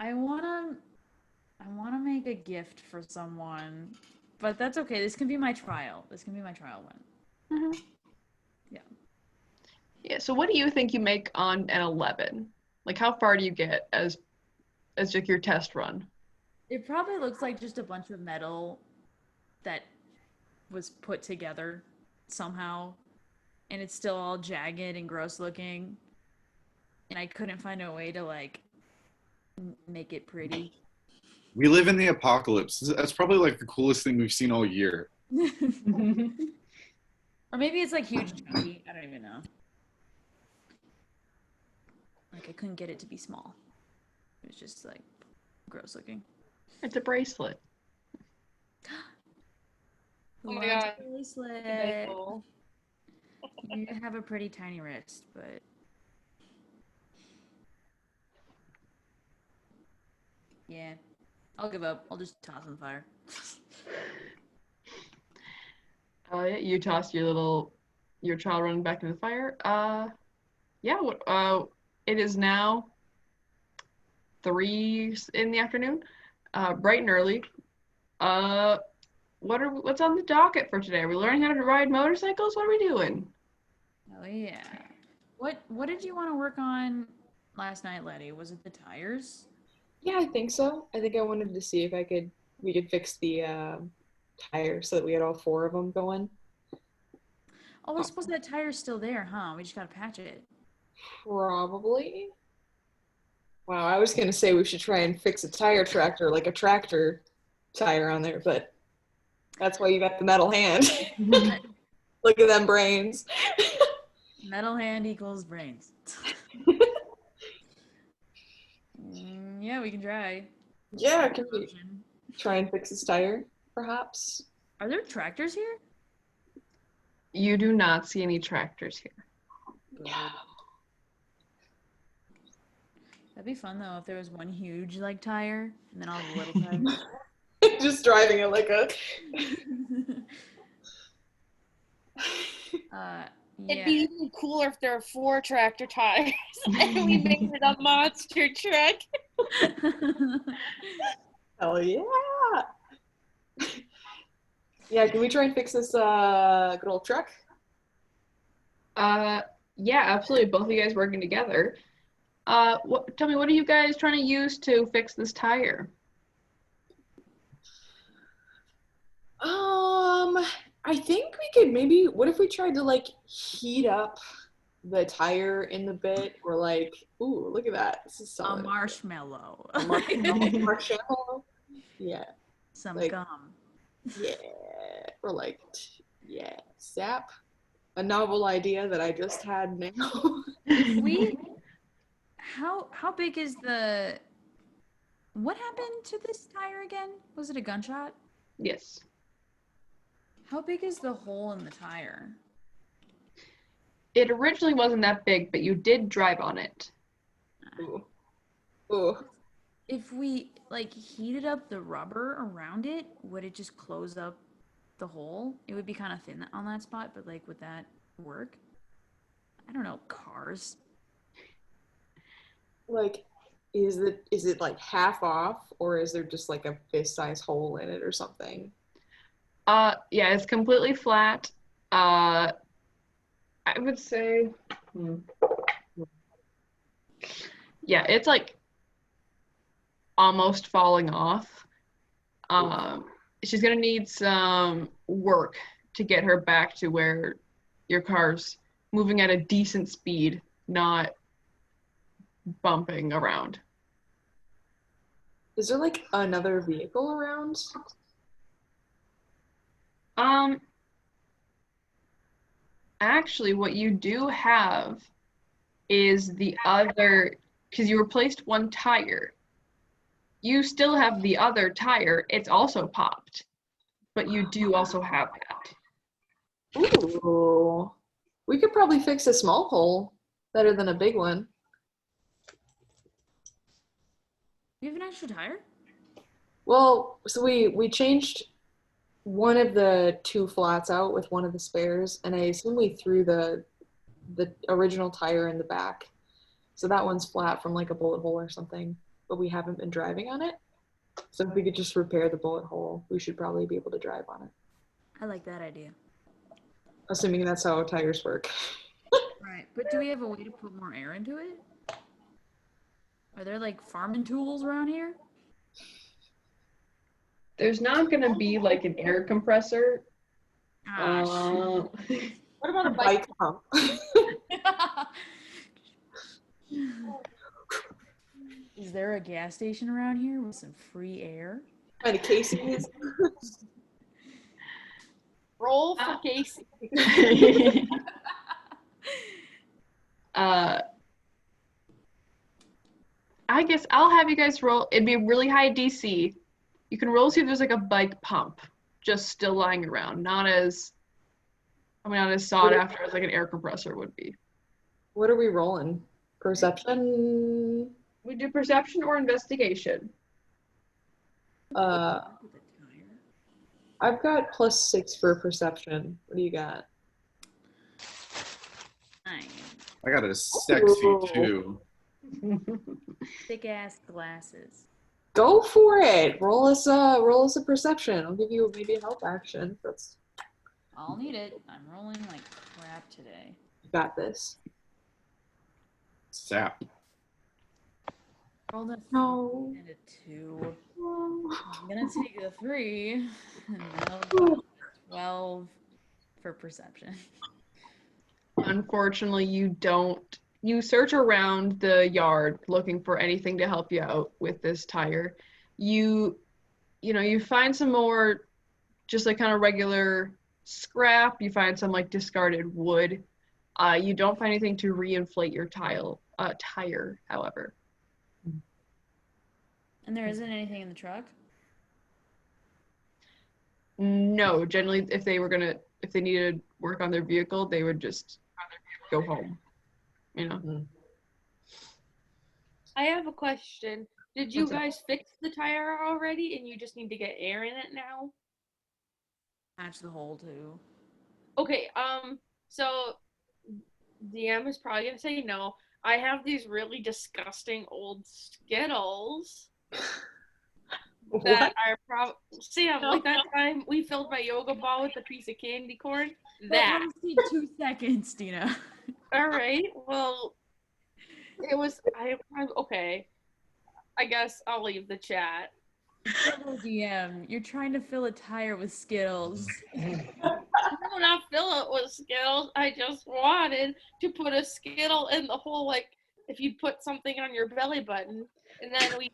I wanna make a gift for someone, but that's okay. This can be my trial. One. Mm-hmm. Yeah. Yeah. So, what do you think you make on an 11? Like, how far do you get as like your test run? It probably looks like just a bunch of metal that was put together somehow, and it's still all jagged and gross looking. And I couldn't find a way to like make it pretty. We live in the apocalypse. That's probably like the coolest thing we've seen all year. Or maybe it's like huge chunky. I don't even know. Like I couldn't get it to be small. It was just like gross looking. It's a bracelet. Oh my Lots God. of bracelet. Cool. You have a pretty tiny wrist, but yeah. I'll give up. I'll just toss in the fire. Yeah, you toss your child running back into the fire. Yeah. It is now 3 in the afternoon. Bright and early. What's on the docket for today? Are we learning how to ride motorcycles? What are we doing? Oh yeah. What did you want to work on last night, Letty? Was it the tires? Yeah, I think so. I think I wanted to see if we could fix the tires so that we had all 4 of them going. Oh, I suppose that tire's still there, huh? We just gotta patch it. Probably. Wow, I was gonna say we should try and fix a tire tractor, like a tractor tire on there, but that's why you got the metal hand. Look at them brains. Metal hand equals brains. Yeah, we can try. Yeah, can we try and fix this tire, perhaps? Are there tractors here? You do not see any tractors here. Yeah. That'd be fun though if there was one huge like tire and then all the little tires. Just driving it like a It'd Yeah. be even cooler if there were 4 tractor tires and we made it a monster truck. hell yeah. Yeah, can we try and fix this good old truck? Yeah, absolutely. Both of you guys working together. Tell me, what are you guys trying to use to fix this tire? I think we could maybe, what if we tried to like heat up the tire in the bit, or like, ooh, look at that. This is A solid. marshmallow. A marshmallow. Yeah. Some like- gum. Yeah. Or like, yeah, sap. A novel idea that I just had now. How big is what happened to this tire again? Was it a gunshot? Yes. How big is the hole in the tire? It originally wasn't that big, but you did drive on it. Ooh. Ooh. If we like heated up the rubber around it, would it just close up the hole? It would be kind of thin on that spot, but like would that work? I don't know, cars. Like, is it like half off, or is there just like a fist-size hole in it or something? Yeah, it's completely flat. I would say, yeah, it's like almost falling off. She's gonna need some work to get her back to where your car's moving at a decent speed, not bumping around. Is there like another vehicle around? Um, Actually, what you do have is the other, because you replaced one tire. You still have the other tire. It's also popped, but you do also have that. Ooh. We could probably fix a small hole better than a big one. You have an extra tire? Well, so we changed one of the two flats out with one of the spares, and I assume we threw the original tire in the back. So that one's flat from like a bullet hole or something, but we haven't been driving on it. So if we could just repair the bullet hole, we should probably be able to drive on it. I like that idea. Assuming that's how tires work. Right. But do we have a way to put more air into it? Are there like farming tools around here? There's not gonna be like an air compressor. Ah, What about a bike pump? Is there a gas station around here with some free air? Kind of Casey's. Roll for Casey. I guess I'll have you guys roll. It'd be really high DC. You can roll see if there's like a bike pump just still lying around, not as sought after as like an air compressor would be. What are we rolling? Perception? We do perception or investigation. I've got +6 for perception. What do you got? 9. I got a sexy 2. Thick ass glasses. Go for it. Roll us a perception. I'll give you maybe a help action. I'll need it. I'm rolling like crap today. You got this. Sap. Rolled a No. 3 and a 2. I'm gonna take a 3 and now 12 for perception. Unfortunately, you don't. You search around the yard looking for anything to help you out with this tire. You find some more just like kind of regular scrap. You find some like discarded wood. You don't find anything to reinflate your tire, however. And there isn't anything in the truck? No, generally if they needed work on their vehicle, they would just go home. You know. I have a question. Did you What's up? guys fix the tire already and you just need to get air in it now? Patch the hole too. Okay, so DM is probably gonna say no. I have these really disgusting old Skittles that are Sam, like that time we filled my yoga ball with a piece of candy corn. That. Let me see 2 seconds, Dina. All right. Well, it was. I'm okay. I guess I'll leave the chat. DM, you're trying to fill a tire with Skittles. No, not fill it with Skittles. I just wanted to put a Skittle in the hole, like if you put something on your belly button, and then we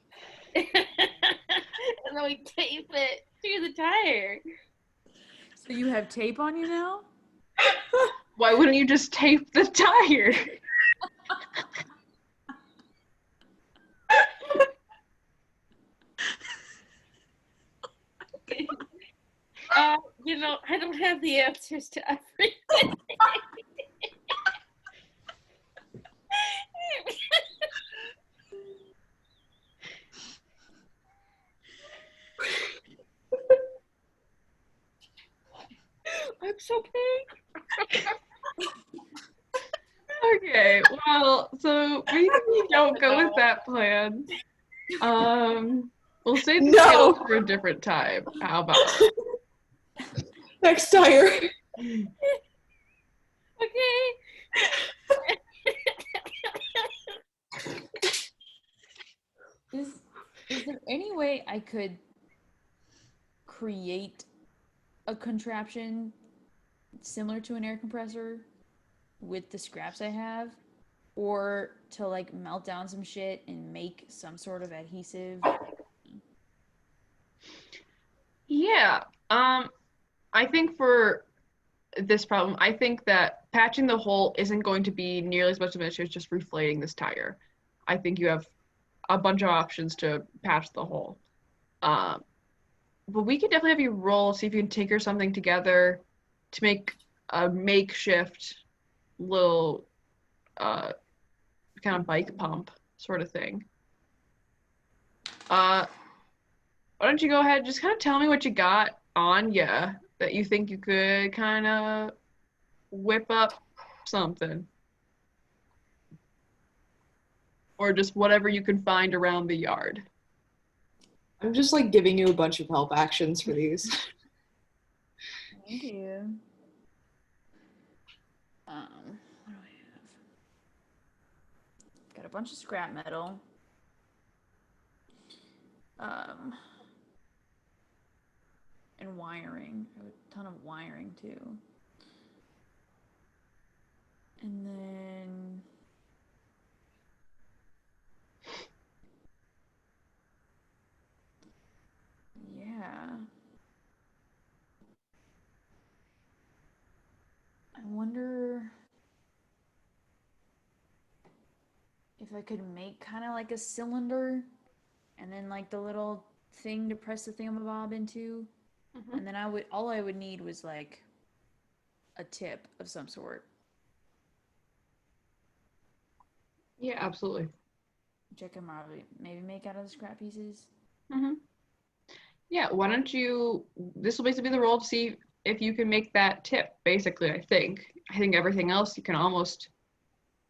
tape it to the tire. So you have tape on you now? Why wouldn't you just tape the tire? I don't have the answers to everything. Okay, well, so maybe we don't go with that plan. We'll save the No. Skittles for a different time. How about? Next tire. Okay. Is there any way I could create a contraption similar to an air compressor with the scraps I have? Or to like melt down some shit and make some sort of adhesive? Yeah. I think for this problem, I think that patching the hole isn't going to be nearly as much of an issue as just reflating this tire. I think you have a bunch of options to patch the hole. But we could definitely have you roll, see if you can tinker something together to make a makeshift little kind of bike pump sort of thing. Why don't you go ahead and just kind of tell me what you got on you that you think you could kind of whip up something. Or just whatever you can find around the yard. I'm just like giving you a bunch of help actions for these. Thank you. What do I have? Got a bunch of scrap metal. And wiring. I have a ton of wiring too. And then yeah. I wonder if I could make kind of like a cylinder and then like the little thing to press the thingamabob into. Mm-hmm. And then all I would need was like a tip of some sort. Yeah, absolutely. Which I can probably maybe make out of the scrap pieces. Mm-hmm. Yeah, why don't you, this will basically be the roll to see if you can make that tip, basically, I think. I think everything else you can almost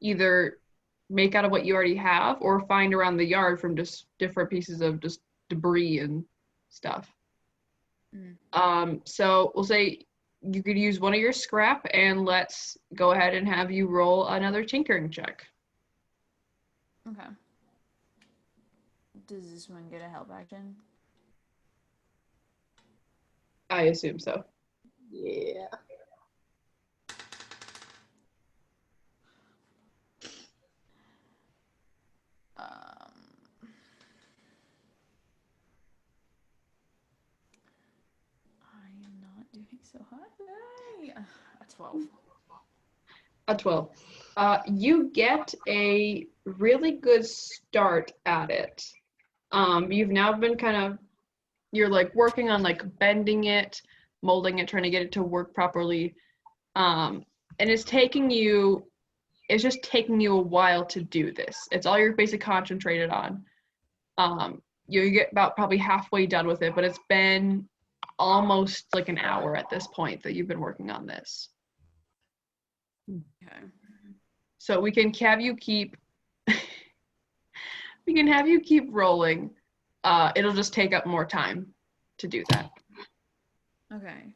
either make out of what you already have or find around the yard from just different pieces of just debris and stuff. So we'll say you could use one of your scrap and let's go ahead and have you roll another tinkering check. Okay. Does this one get a help action? I assume so. Yeah. I am not doing so hot today. A 12. A 12. You get a really good start at it. You've now been you're like working on like bending it, molding it, trying to get it to work properly. And it's just taking you a while to do this. It's all you're basically concentrated on. You get about probably halfway done with it, but it's been almost like an hour at this point that you've been working on this. Okay. So we can have you keep rolling. It'll just take up more time to do that. Okay.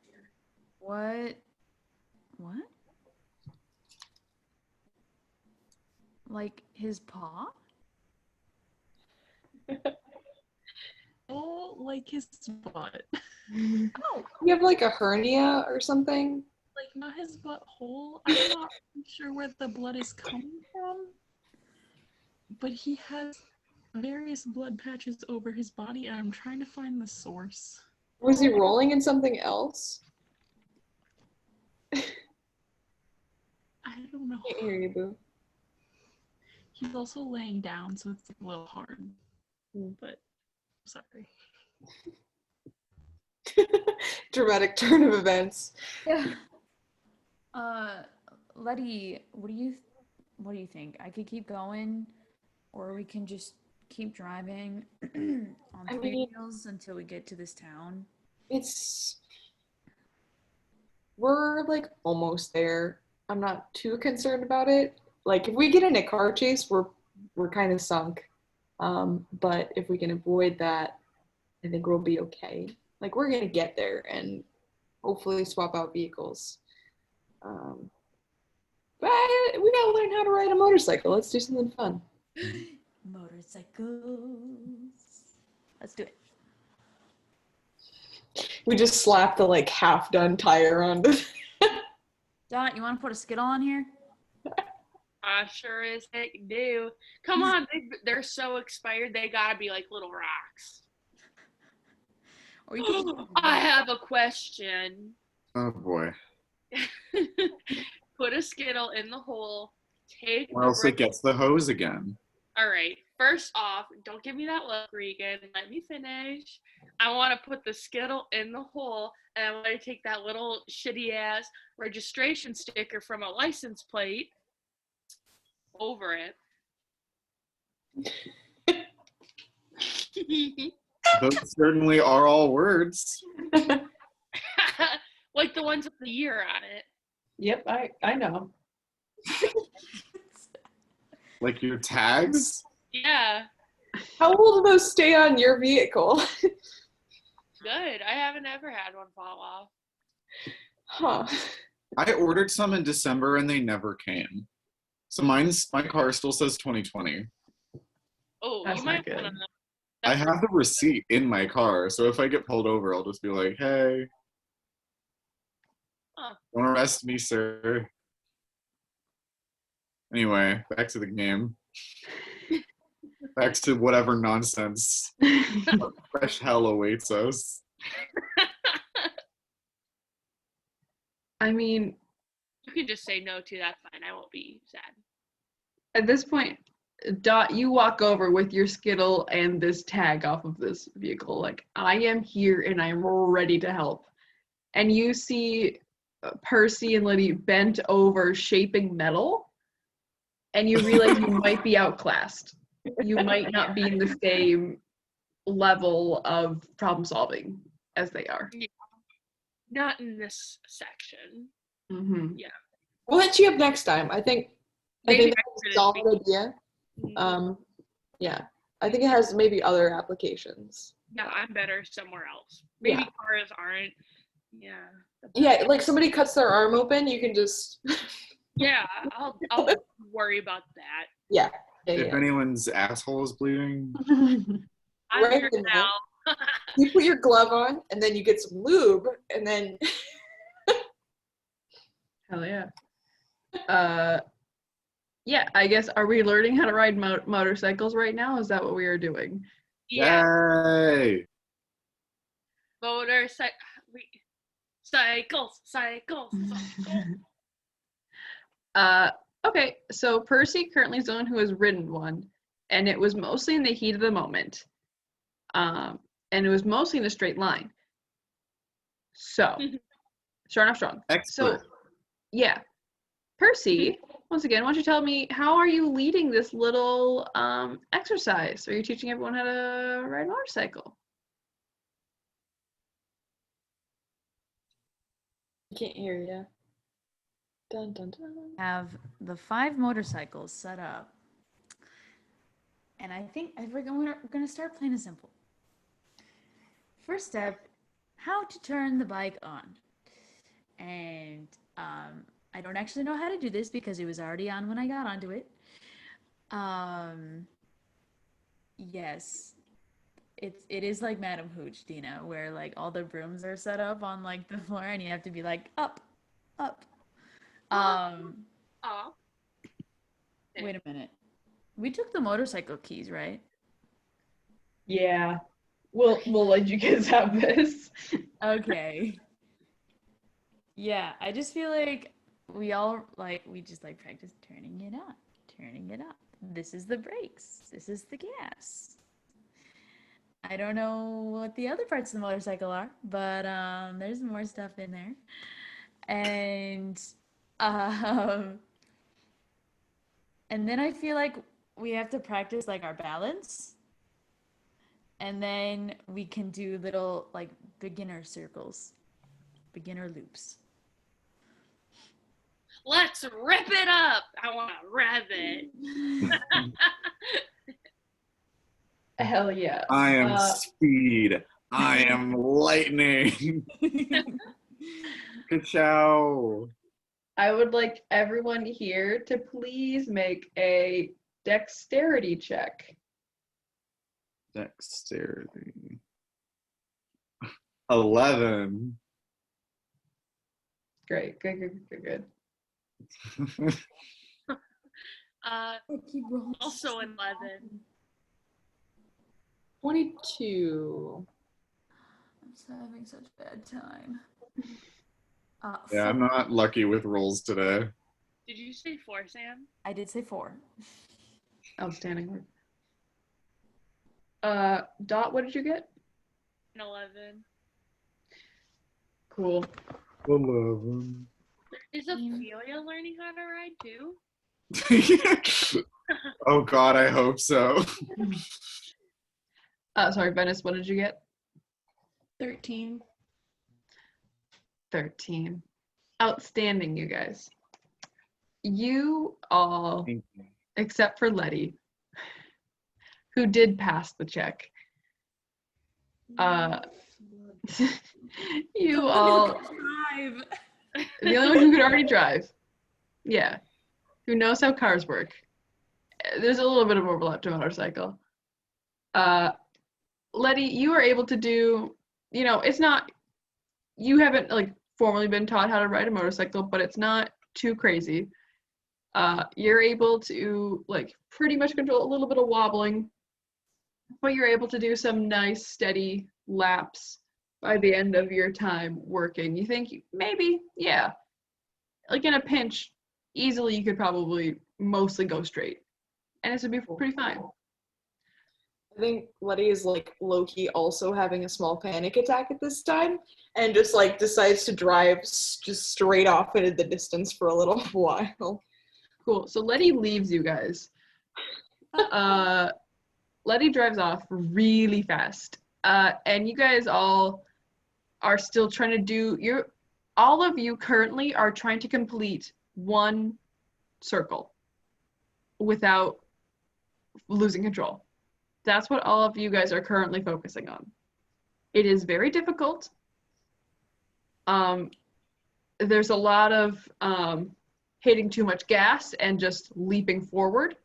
What? Like his paw? Oh, like his butt. Oh, you have like a hernia or something? Like not his butthole. I'm not sure where the blood is coming from. But he has various blood patches over his body, and I'm trying to find the source. Was he rolling in something else? I don't know. Can't hear you, Boo. He's also laying down, so it's a little hard. But sorry. Dramatic turn of events. Yeah. Letty, what do you think? I could keep going, or we can just keep driving on three wheels until we get to this town. We're like almost there. I'm not too concerned about it. like if we get in a car chase, we're kind of sunk. But if we can avoid that, I think we'll be okay. Like we're gonna get there and hopefully swap out vehicles. But we gotta learn how to ride a motorcycle. Let's do something fun. Motorcycles. Let's do it. We just slap the like half done tire onto. Dot, you want to put a Skittle on here? I sure as heck do. Come on, they're so expired. They gotta be like little rocks. Or you could. I have a question. Oh boy. Put a Skittle in the hole. Take Or the else it gets the hose again. All right. First off, don't give me that look, Regan. Let me finish. I want to put the Skittle in the hole, and I want to take that little shitty ass registration sticker from a license plate over it. Those certainly are all words. Like the ones with the year on it. Yep, I know. Like your tags? Yeah. How will those stay on your vehicle? Good. I haven't ever had one fall off. Huh. I ordered some in December and they never came. So my car still says 2020. Oh, That's you not might good. want to. I have the receipt in my car, so if I get pulled over, I'll just be like, hey, don't arrest me, sir. Anyway, back to the game. Back to whatever nonsense fresh hell awaits us. I mean, You can just say no to that. Fine. I won't be sad. at this point, Dot, you walk over with your Skittle and this tag off of this vehicle. Like, I am here and I'm ready to help. And you see Percy and Liddy bent over shaping metal, and you realize you might be outclassed. You might not be in the same level of problem solving as they are. Yeah. Not in this section. Mm-hmm. We'll hit you up next time. I think Maybe that's a solid idea. Mhm. Yeah. I think it has maybe other applications. Yeah, I'm better somewhere else. Maybe Yeah. cars aren't. Yeah. Yeah, like somebody cuts their arm open, you can just Yeah, I'll worry about that. yeah. If anyone's asshole is bleeding, I'm Right here in there. now. You put your glove on and then you get some lube and then Hell yeah. Yeah, I guess, are we learning how to ride motorcycles right now? Is that what we are doing? Yeah. yay! Cycles. Okay, so Percy currently is the one who has ridden one, and it was mostly in the heat of the moment. And it was mostly in a straight line. So, strong enough strong. Expert. So, yeah. Percy, once again, why don't you tell me, how are you leading this little exercise? Are you teaching everyone how to ride a motorcycle? I can't hear you. Dun dun dun. Have the 5 motorcycles set up. And I think we're going to start plain and simple. First step, how to turn the bike on. And I don't actually know how to do this because it was already on when I got onto it. Yes. It is like Madam Hooch, Dina, where like all the brooms are set up on like the floor and you have to be like up. Aw. Wait a minute. We took the motorcycle keys, right? Yeah. We'll let you guys have this. Okay. Yeah, I just feel like we just practice turning it up. This is the brakes. This is the gas. I don't know what the other parts of the motorcycle are, but there's more stuff in there. And then I feel like we have to practice like our balance. And then we can do little like beginner circles, beginner loops. Let's rip it up. I want to rev it. Hell yeah. I am speed. I am lightning. Ka-chow. I would like everyone here to please make a dexterity check. Dexterity. 11. Great. Good. Also 11. 22. I'm just having such a bad time. Yeah, I'm not lucky with rolls today. Did you say 4, Sam? I did say 4. Outstanding work. Dot, what did you get? An 11. Cool. 11. Is Ophelia learning how to ride too? Oh God, I hope so. Sorry, Venice, what did you get? 13. 13. Outstanding, you guys. You all, Thank you. except for Letty, who did pass the check. You all, the only one who could already drive. Yeah. Who knows how cars work. There's a little bit of overlap to motorcycle. Letty, you are able to do, it's not, you haven't like formally been taught how to ride a motorcycle, but it's not too crazy. You're able to like pretty much control a little bit of wobbling, but you're able to do some nice steady laps by the end of your time working. You think maybe, yeah, like in a pinch, easily you could probably mostly go straight. And it would be pretty fine. I think Letty is like low-key also having a small panic attack at this time and just like decides to drive just straight off into the distance for a little while. Cool. So Letty leaves you guys. Letty drives off really fast. And you guys all are still trying to do all of you currently are trying to complete one circle without losing control. That's what all of you guys are currently focusing on. It is very difficult. There's a lot of hitting too much gas and just leaping forward.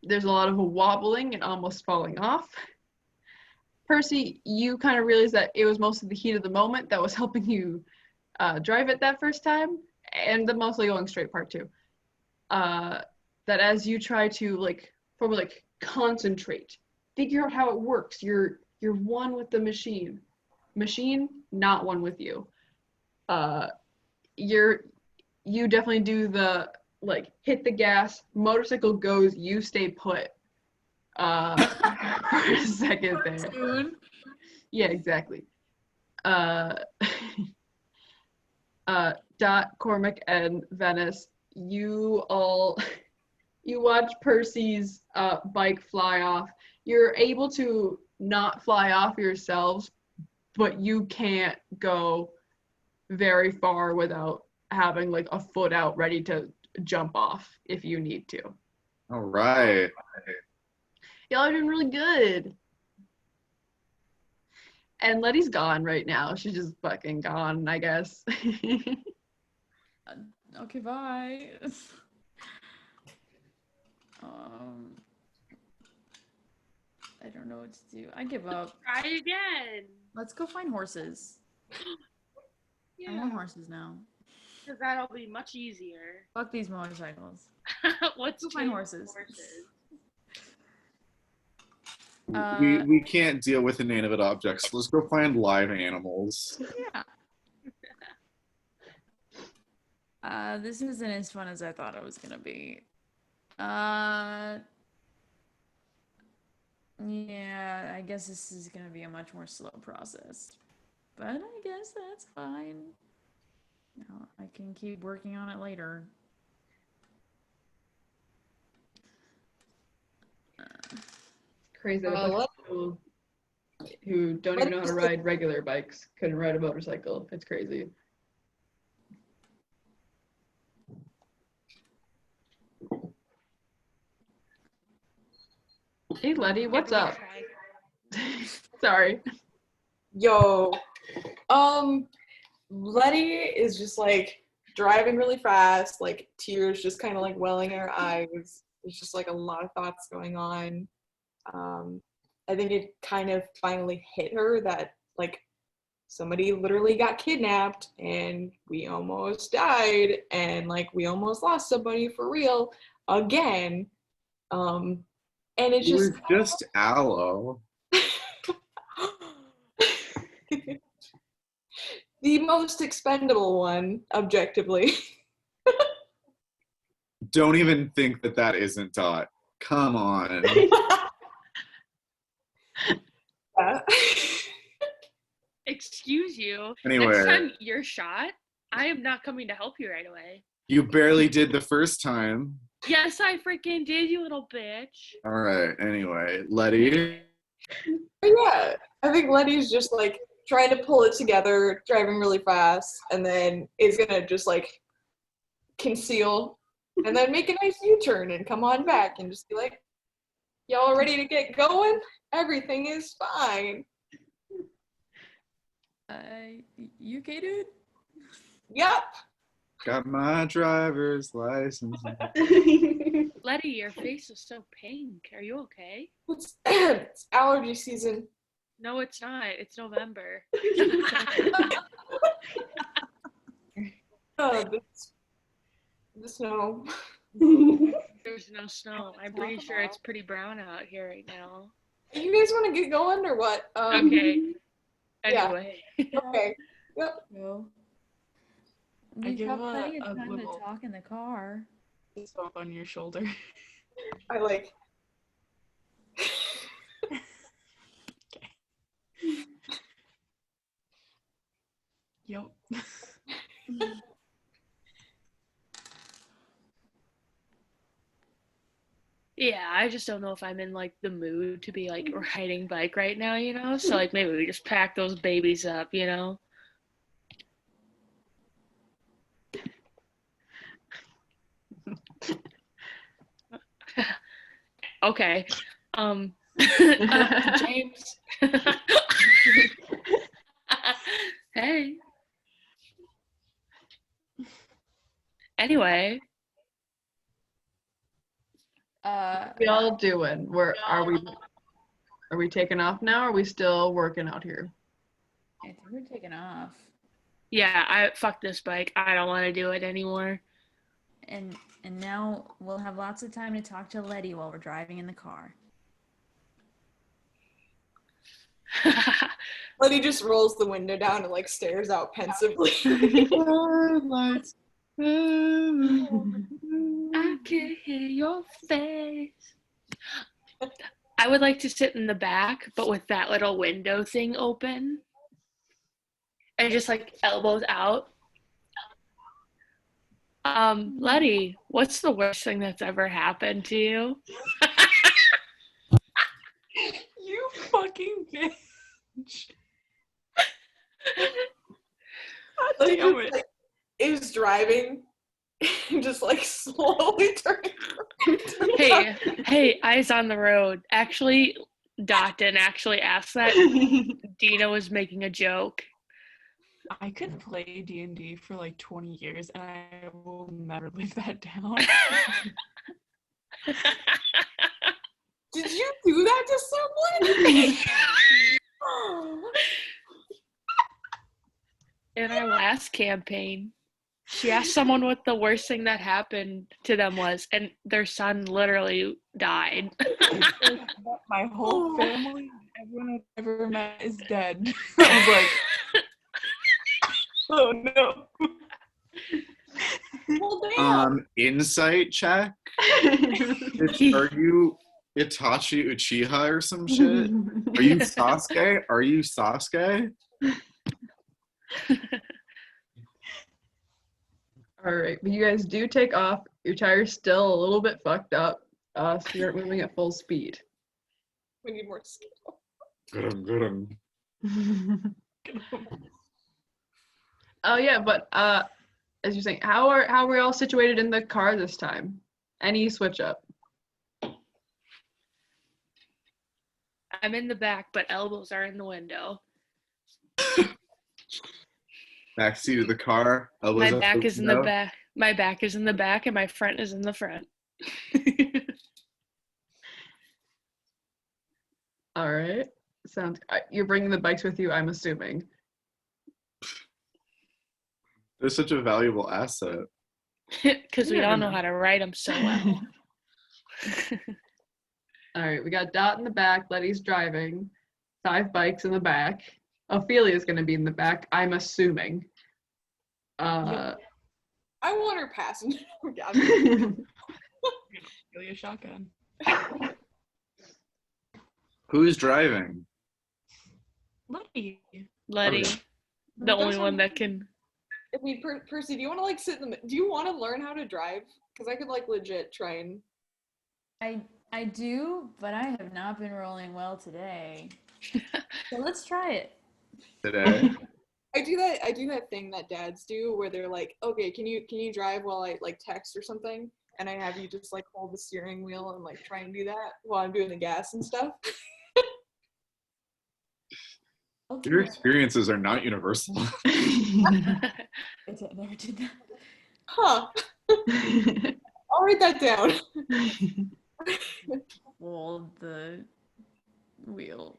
There's a lot of wobbling and almost falling off. Percy, you kind of realized that it was mostly the heat of the moment that was helping you drive it that first time, and the mostly going straight part too. That as you try to concentrate, figure out how it works. You're one with the machine. Machine, not one with you. You definitely do the hit the gas, motorcycle goes, you stay put. For a second there. Yeah, exactly. Dot, Cormac, and Venice, you watch Percy's bike fly off. You're able to not fly off yourselves, but you can't go very far without having like a foot out ready to jump off if you need to. All right. Y'all are doing really good. And Letty's gone right now. She's just fucking gone, I guess. Okay, bye. I don't know what to do. I give up. Try again. Let's go find horses. Yeah. I want horses now. Because that'll be much easier. Fuck these motorcycles. Let's go find horses. We can't deal with inanimate objects. Let's go find live animals. Yeah. This isn't as fun as I thought it was gonna be. Yeah, I guess this is gonna be a much more slow process. But I guess that's fine. No, I can keep working on it later. Crazy that a bunch of people who don't even know how to ride regular bikes couldn't ride a motorcycle. It's crazy. Hey, Letty, what's Give it a up? try. Sorry. Yo, Letty is just like driving really fast, like tears just kind of like welling in her eyes. There's just like a lot of thoughts going on. I think it kind of finally hit her that like somebody literally got kidnapped and we almost died and like we almost lost somebody for real again. And it's It just was just aloe. the most expendable one, objectively. Don't even think that isn't Dot. Come on. Yeah. Excuse you. Anyway. Next time you're shot, I am not coming to help you right away. You barely did the first time. Yes, I freaking did, you little bitch. All right. Anyway, Letty. Yeah, I think Letty's just like trying to pull it together, driving really fast, and then is gonna just like conceal and then make a nice U-turn and come on back and just be like, y'all ready to get going? Everything is fine. You okay, dude? Yep. Got my driver's license. Letty, your face is so pink. Are you okay? It's allergy season. No, it's not. It's November. The snow. There's no snow. I'm pretty sure it's pretty brown out here right now. You guys want to get going or what? Okay. yeah. Anyway. Okay. Yep. Well, I we've give got a plenty of time to little- talk in the car. Just up on your shoulder. I like. Yep. Yeah, I just don't know if I'm in like the mood to be like riding bike right now, you know? So like maybe we just pack those babies up, you know? Okay. James. Hey. Anyway, What we all doing? Are we taking off now? Or are we still working out here? I think we're taking off. yeah, I fuck this bike. I don't want to do it anymore. And now we'll have lots of time to talk to Letty while we're driving in the car. Letty just rolls the window down and like stares out pensively. Lights. I can hear your face. I would like to sit in the back, but with that little window thing open. And just like elbows out. Letty, what's the worst thing that's ever happened to you? You fucking bitch. Letty Damn just, it. like, is driving and just like slowly turning. Hey, eyes on the road. Actually, Dot didn't actually ask that. Dina was making a joke. I could play D&D for like 20 years and I will never live that down. Did you do that to someone? In our last campaign, she asked someone what the worst thing that happened to them was, and their son literally died. My whole family, everyone I've ever met is dead. I was like, oh no. Well, damn. Insight check. Are you Itachi Uchiha or some shit? Are you Sasuke? Are you Sasuke? All right, but you guys do take off. Your tire's still a little bit fucked up, so you're moving at full speed. We need more skill. Good. Oh yeah, but as you're saying, how are we all situated in the car this time? Any switch up? I'm in the back, but elbows are in the window. Back seat of the car. My Elbows up back the is in the window. back. My back is in the back, and my front is in the front. All right. You're bringing the bikes with you, I'm assuming. They're such a valuable asset. Because we You all never know know. how to ride them so well. All right, we got Dot in the back, Letty's driving, 5 bikes in the back. Ophelia's going to be in the back, I'm assuming. I want her passenger. Really a shotgun. Who's driving? Letty. Letty, Okay. the only one that can. I mean, Percy, do you want to like sit in the? Do you want to learn how to drive? Because I could like legit try and. I do, but I have not been rolling well today. So let's try it. Today. I do that thing that dads do where they're like, okay, can you drive while I like text or something? And I have you just like hold the steering wheel and like try and do that while I'm doing the gas and stuff. Your experiences are not universal. I never did that. Huh. I'll write that down. Hold the wheel.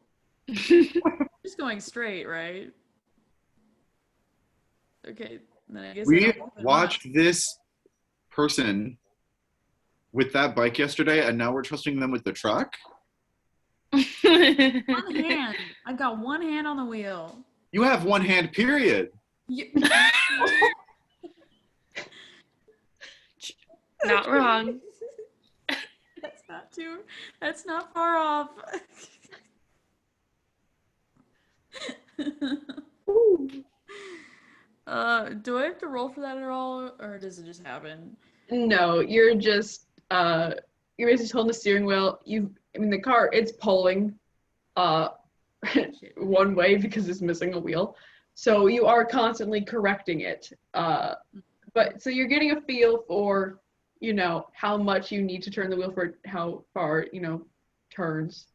Just going straight, right? Okay, then I guess I We don't open watched this person with that bike yesterday, and now we're trusting them with the truck? One hand. I've got one hand on the wheel. You have one hand, period. Not wrong. That's not far off. Do I have to roll for that at all, or does it just happen? No, you're just you're basically holding the steering wheel. The car, it's pulling one way because it's missing a wheel. So you are constantly correcting it. But so you're getting a feel for, how much you need to turn the wheel for how far, turns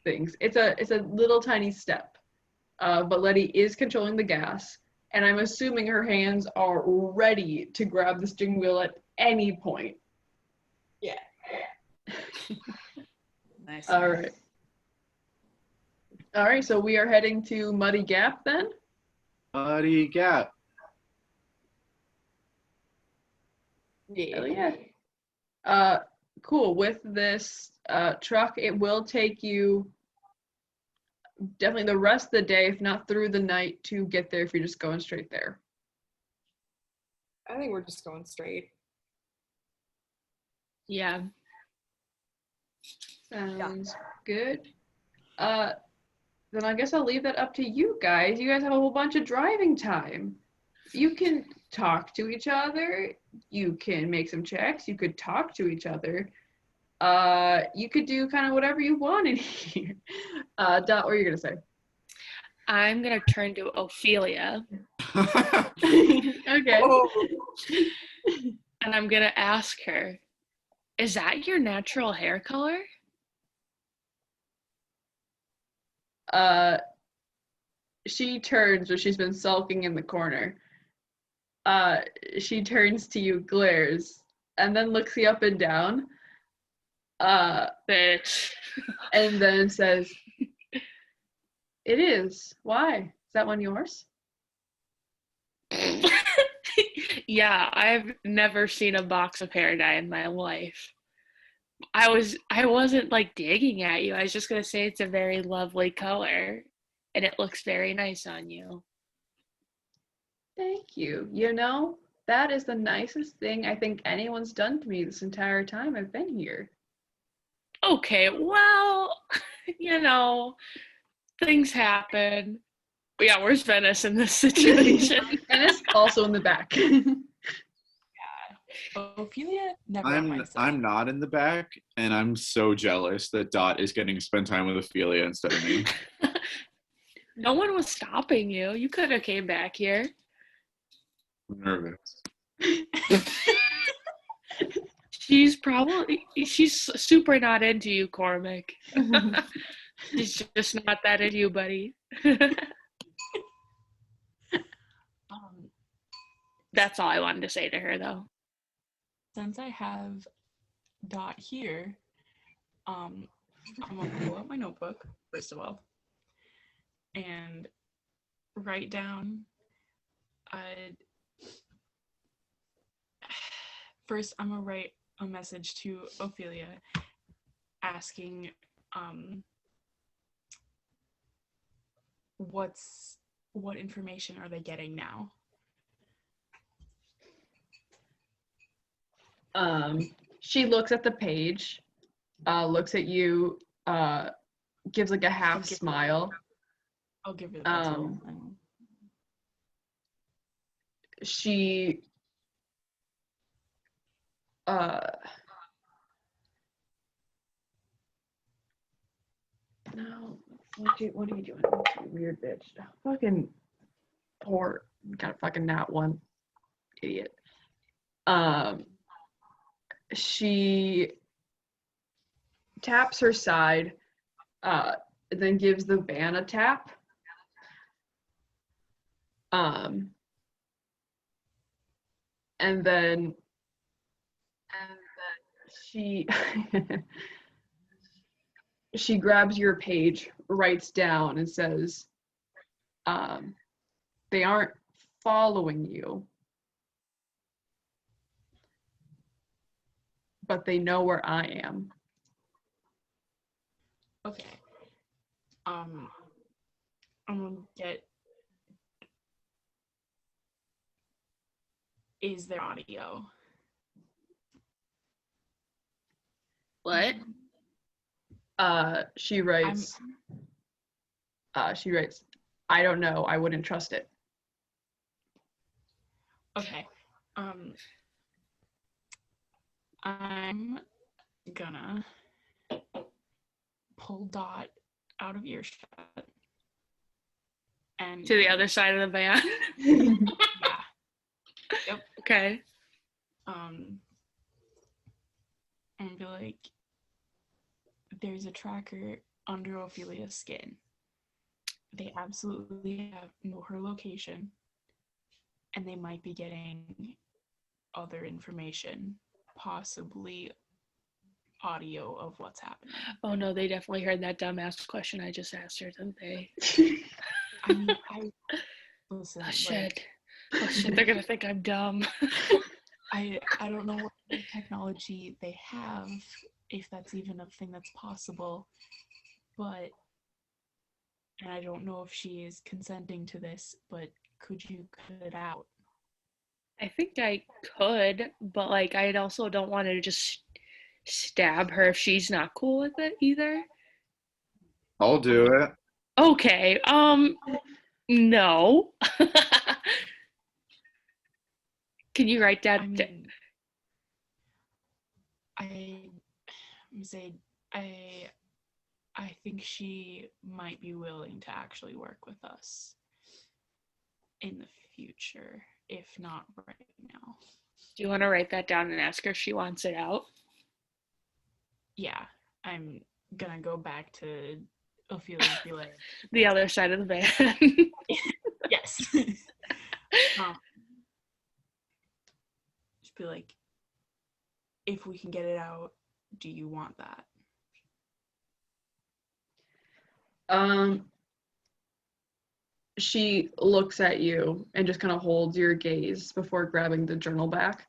things. It's a little tiny step. But Letty is controlling the gas, and I'm assuming her hands are ready to grab the steering wheel at any point. Yeah. Nice. All right, so we are heading to Muddy Gap then? Muddy Gap. Hell yeah. Cool. With this truck, it will take you definitely the rest of the day, if not through the night, to get there if you're just going straight there. I think we're just going straight. Yeah. Sounds good. Then I guess I'll leave that up to you guys. You guys have a whole bunch of driving time. You can talk to each other. You can make some checks. You could talk to each other. You could do kind of whatever you want in here. Dot, what are you gonna say? I'm going to turn to Ophelia, Okay. Oh, and I'm going to ask her, is that your natural hair color? She turns, or she's been sulking in the corner. She turns to you, glares, and then looks you up and down. Bitch. And then says, "It is. Why? Is that one yours?" Yeah, I've never seen a box of hair dye in my life. I wasn't like digging at you. I was just gonna say it's a very lovely color and it looks very nice on you. Thank you. That is the nicest thing I think anyone's done to me this entire time I've been here. Okay, well, things happen. But yeah, where's Venice in this situation? And it's also in the back. Ophelia never finds that. I'm not in the back, and I'm so jealous that Dot is getting to spend time with Ophelia instead of me. No one was stopping you. You could have came back here. I'm nervous. She's super not into you, Cormac. It's just not that in you, buddy. That's all I wanted to say to her, though. Since I have Dot here, I'm gonna pull out my notebook first of all and write down. First, I'm gonna write a message to Ophelia asking what information are they getting now? She looks at the page, looks at you, gives like a half smile. I'll give her the pencil. She no, what are you doing? You weird bitch. Fucking poor, got a fucking nat one, idiot. She taps her side, then gives the van a tap. And then she she grabs your page, writes down, and says, they aren't following you, but they know where I am. Okay. I'm gonna get. Is there audio? What? She writes, I don't know, I wouldn't trust it. Okay. I'm gonna pull Dot out of earshot and To the other side of the van? yeah. Yep. Okay. And be like, there's a tracker under Ophelia's skin. They absolutely know her location, and they might be getting other information, possibly audio of what's happening. Oh no, they definitely heard that dumbass question I just asked her, didn't they? I mean, listen. Oh shit. Oh shit, they're gonna think I'm dumb. I don't know what technology they have, if that's even a thing that's possible, but, and I don't know if she is consenting to this, but could you cut it out? I think I could, but like I also don't want to just stab her if she's not cool with it either. I'll do it. Okay, no. Can you write that? I mean, I think she might be willing to actually work with us in the future, if not right now. Do you want to write that down and ask her if she wants it out? Yeah, I'm gonna go back to Ophelia and be like, the other side of the van. yes. Just be like, if we can get it out, do you want that? She looks at you and just kind of holds your gaze before grabbing the journal back.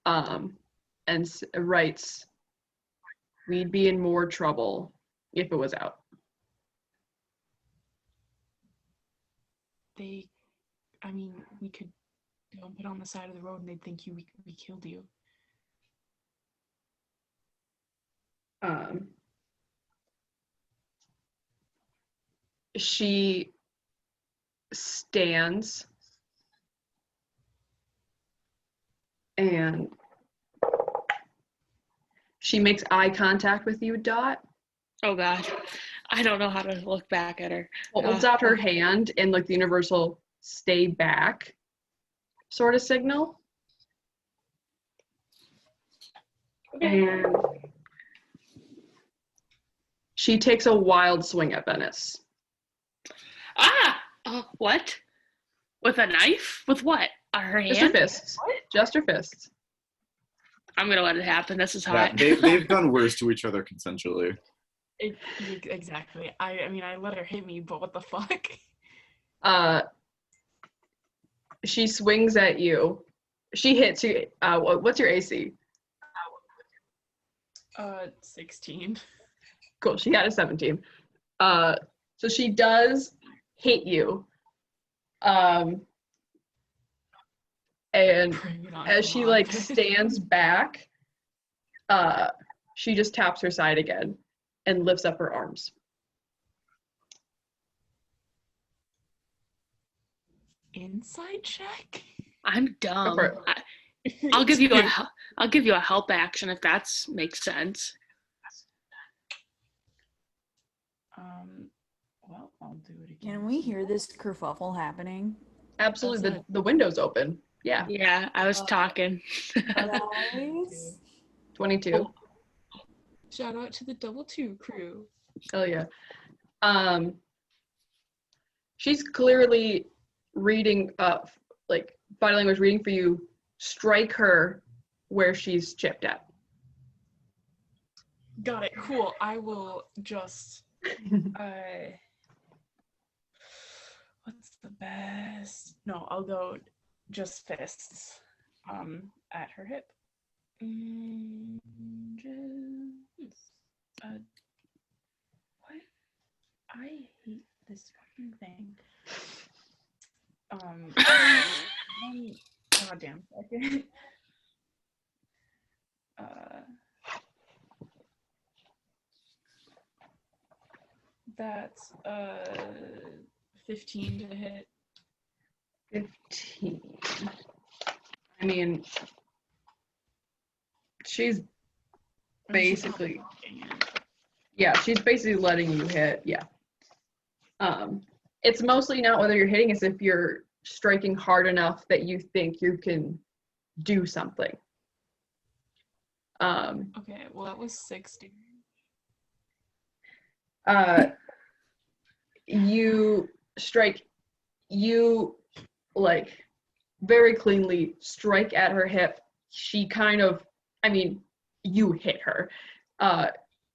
And writes, we'd be in more trouble if it was out. We could dump it on the side of the road and they'd think we killed you. She stands and she makes eye contact with you, Dot. Oh God, I don't know how to look back at her. Holds out her hand in like the universal stay back sort of signal. And She takes a wild swing at Venice. Ah! What? With a knife? With what? Her hand? Just her fists. What? Just her fists. I'm gonna let it happen. This is Yeah, hot. they've done worse to each other consensually. Exactly. I mean, I let her hit me, but what the fuck? She swings at you. She hits you. What's your AC? 16. Cool. She got a 17. So she does hit you. And Bring it on, as she come on, like bitch. stands back, she just taps her side again and lifts up her arms. Inside check? I'm dumb. for it. I'll give you a help action if that makes sense. Well, I'll do it again. Can we hear this kerfuffle happening? Absolutely. That's The window's open. Yeah. Yeah, I was talking. Guys? 22. Shout out to the Double 2 crew. Hell yeah. She's clearly reading like body language reading for you. Strike her where she's chipped at. Got it. Cool. I will just what's the best? No, I'll go just fists at her hip. What? I hate this fucking thing. One goddamn second. That's 15 to hit. 15. I mean, she's basically, yeah, she's basically letting you hit. Yeah. It's mostly not whether you're hitting, it's if you're striking hard enough that you think you can do something. Okay, well that was 60. You strike, you like very cleanly strike at her hip. She kind of, I mean, you hit her.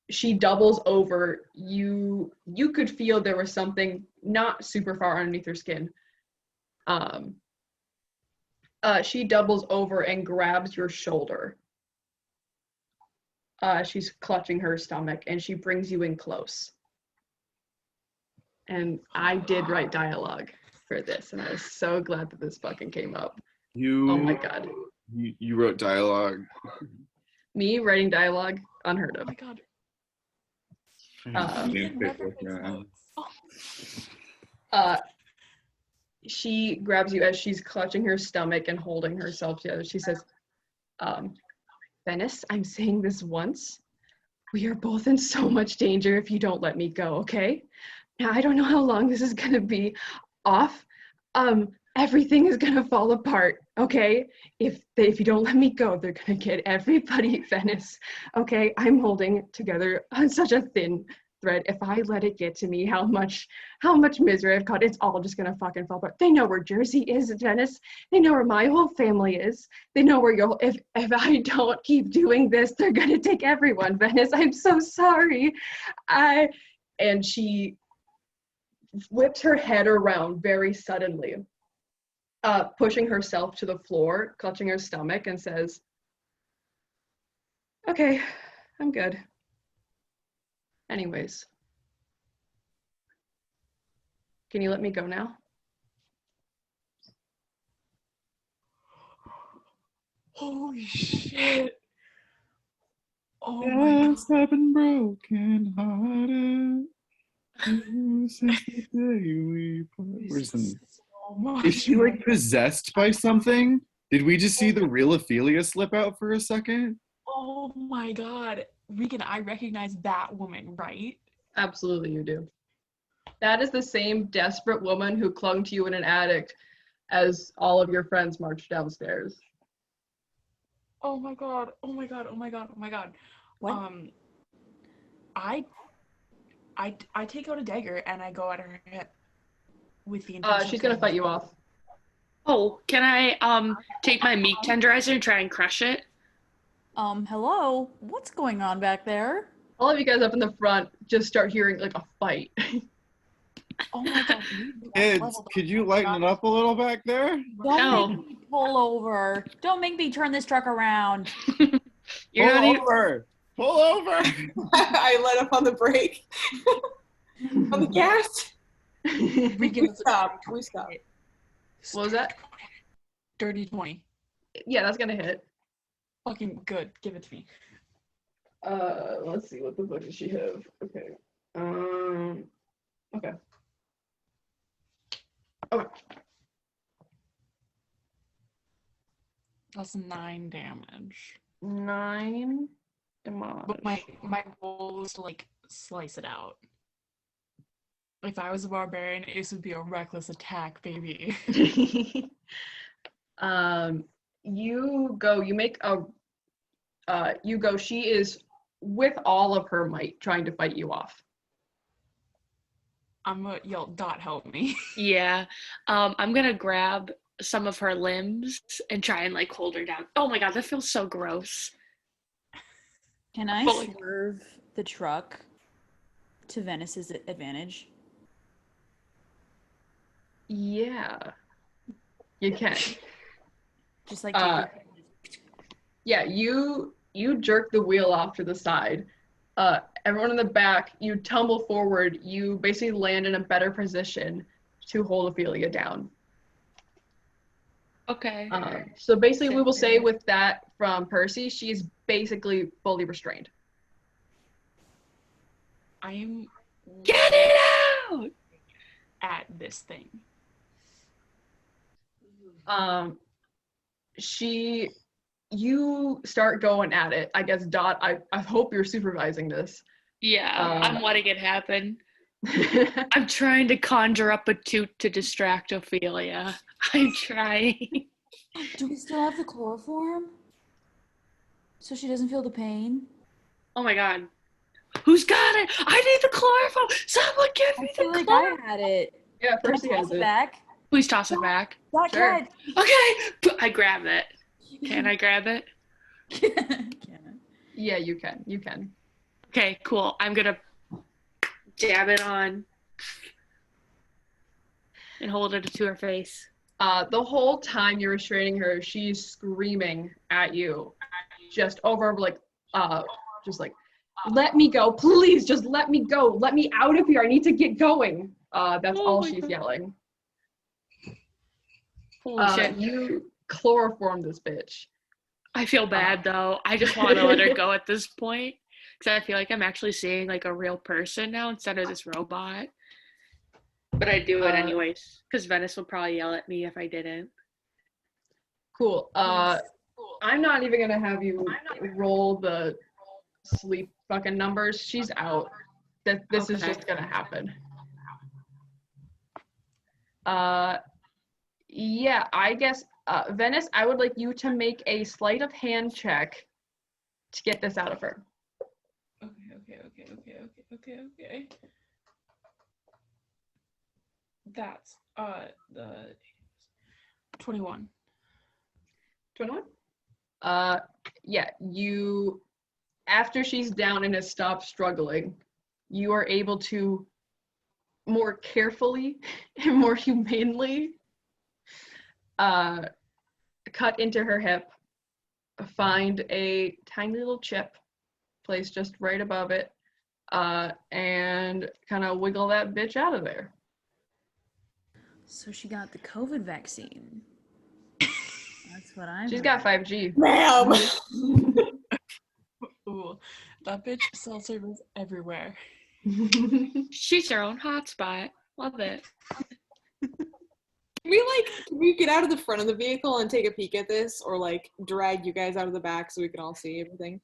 She doubles over. You could feel there was something not super far underneath her skin. She doubles over and grabs your shoulder. She's clutching her stomach and she brings you in close. And I did write dialogue for this, and I was so glad that this fucking came up. Oh my god. You wrote dialogue. Me writing dialogue, unheard Oh of. my god. She grabs you as she's clutching her stomach and holding herself together. She says, Venice, I'm saying this once. We are both in so much danger if you don't let me go, okay? Now, I don't know how long this is gonna be off. Everything is gonna fall apart, okay? If you don't let me go, they're gonna get everybody, Venice, okay? I'm holding it together on such a thin thread. If I let it get to me, how much misery I've caused, it's all just gonna fucking fall apart. They know where Jersey is, Venice. They know where my whole family is. They know where if I don't keep doing this, they're gonna take everyone, Venice. I'm so sorry. And she whips her head around very suddenly, pushing herself to the floor, clutching her stomach, and says, okay, I'm good. Anyways, can you let me go now? Holy shit. Oh my god. I've been broken hearted since the day we This is so much. Is she like possessed by something? Did we just see the real Ophelia slip out for a second? Oh my god. Regan, I recognize that woman, right? Absolutely, you do. That is the same desperate woman who clung to you in an attic as all of your friends marched downstairs. Oh my god. Oh my god. Oh my god. Oh my god. What? I I take out a dagger and I go at her hip with the intention. She's gonna fight you off. Oh, can I take my meat tenderizer and try and crush it? Hello? What's going on back there? All of you guys up in the front just start hearing like a fight. Oh my god. Kids, could you lighten it up a little back there? No. Don't make me pull over. Don't make me turn this truck around. You're not even. Pull over! I let up on the brake. On the gas. We can Stop. We stop. What was that? Dirty 20. Yeah, that's gonna hit. Fucking good. Give it to me. Let's see, what the fuck does she have? Okay. Okay. Okay. That's 9 damage. 9 damage. But my goal is to like slice it out. If I was a barbarian, this would be a reckless attack, baby. You make a she is with all of her might trying to fight you off. I'm gonna yell, Dot, help me. Yeah. I'm gonna grab some of her limbs and try and like hold her down. Oh my god, that feels so gross. Can I Fully. swerve the truck to Venice's advantage? Yeah. You can. Just like Yeah, you jerk the wheel off to the side. Everyone in the back, you tumble forward, you basically land in a better position to hold Ophelia down. Okay. So basically we will say with that from Percy, she's basically fully restrained. I am Get it out! at this thing. You start going at it. I guess Dot, I hope you're supervising this. Yeah, I'm letting it happen. I'm trying to conjure up a toot to distract Ophelia. I'm trying. Do we still have the chloroform? So she doesn't feel the pain? Oh my god. Who's got it? I need the chloroform! Someone give me I the feel like chloroform! I had it. Yeah, Can I Percy has toss it it. back? Please toss it back. Dot, Sure. catch. Okay! I grab it. Can I grab it? Can Yeah, you can. You can. Okay, cool. I'm gonna dab it on and hold it to her face. The whole time you're restraining her, she's screaming at you, just over like, let me go, please, just let me go, let me out of here. I need to get going. That's Oh all my she's God. yelling. Holy shit. You chloroform this bitch. I feel bad though. I just want to let her go at this point because I feel like I'm actually seeing like a real person now instead of this robot. But I do it anyways because Venice will probably yell at me if I didn't. Cool. I'm not even gonna have you roll the sleep fucking numbers. She's out. This is just gonna happen. Yeah, I guess Venice, I would like you to make a sleight of hand check to get this out of her. Okay. That's the 21. 21? Yeah, you, after she's down and has stopped struggling, you are able to more carefully and more humanely cut into her hip, find a tiny little chip placed just right above it, and kind of wiggle that bitch out of there. So she got the COVID vaccine. That's what I'm. She's got 5G. Ma'am! Ooh, that bitch cell service everywhere. She's her own hotspot. Love it. Can we get out of the front of the vehicle and take a peek at this, or like drag you guys out of the back so we can all see everything?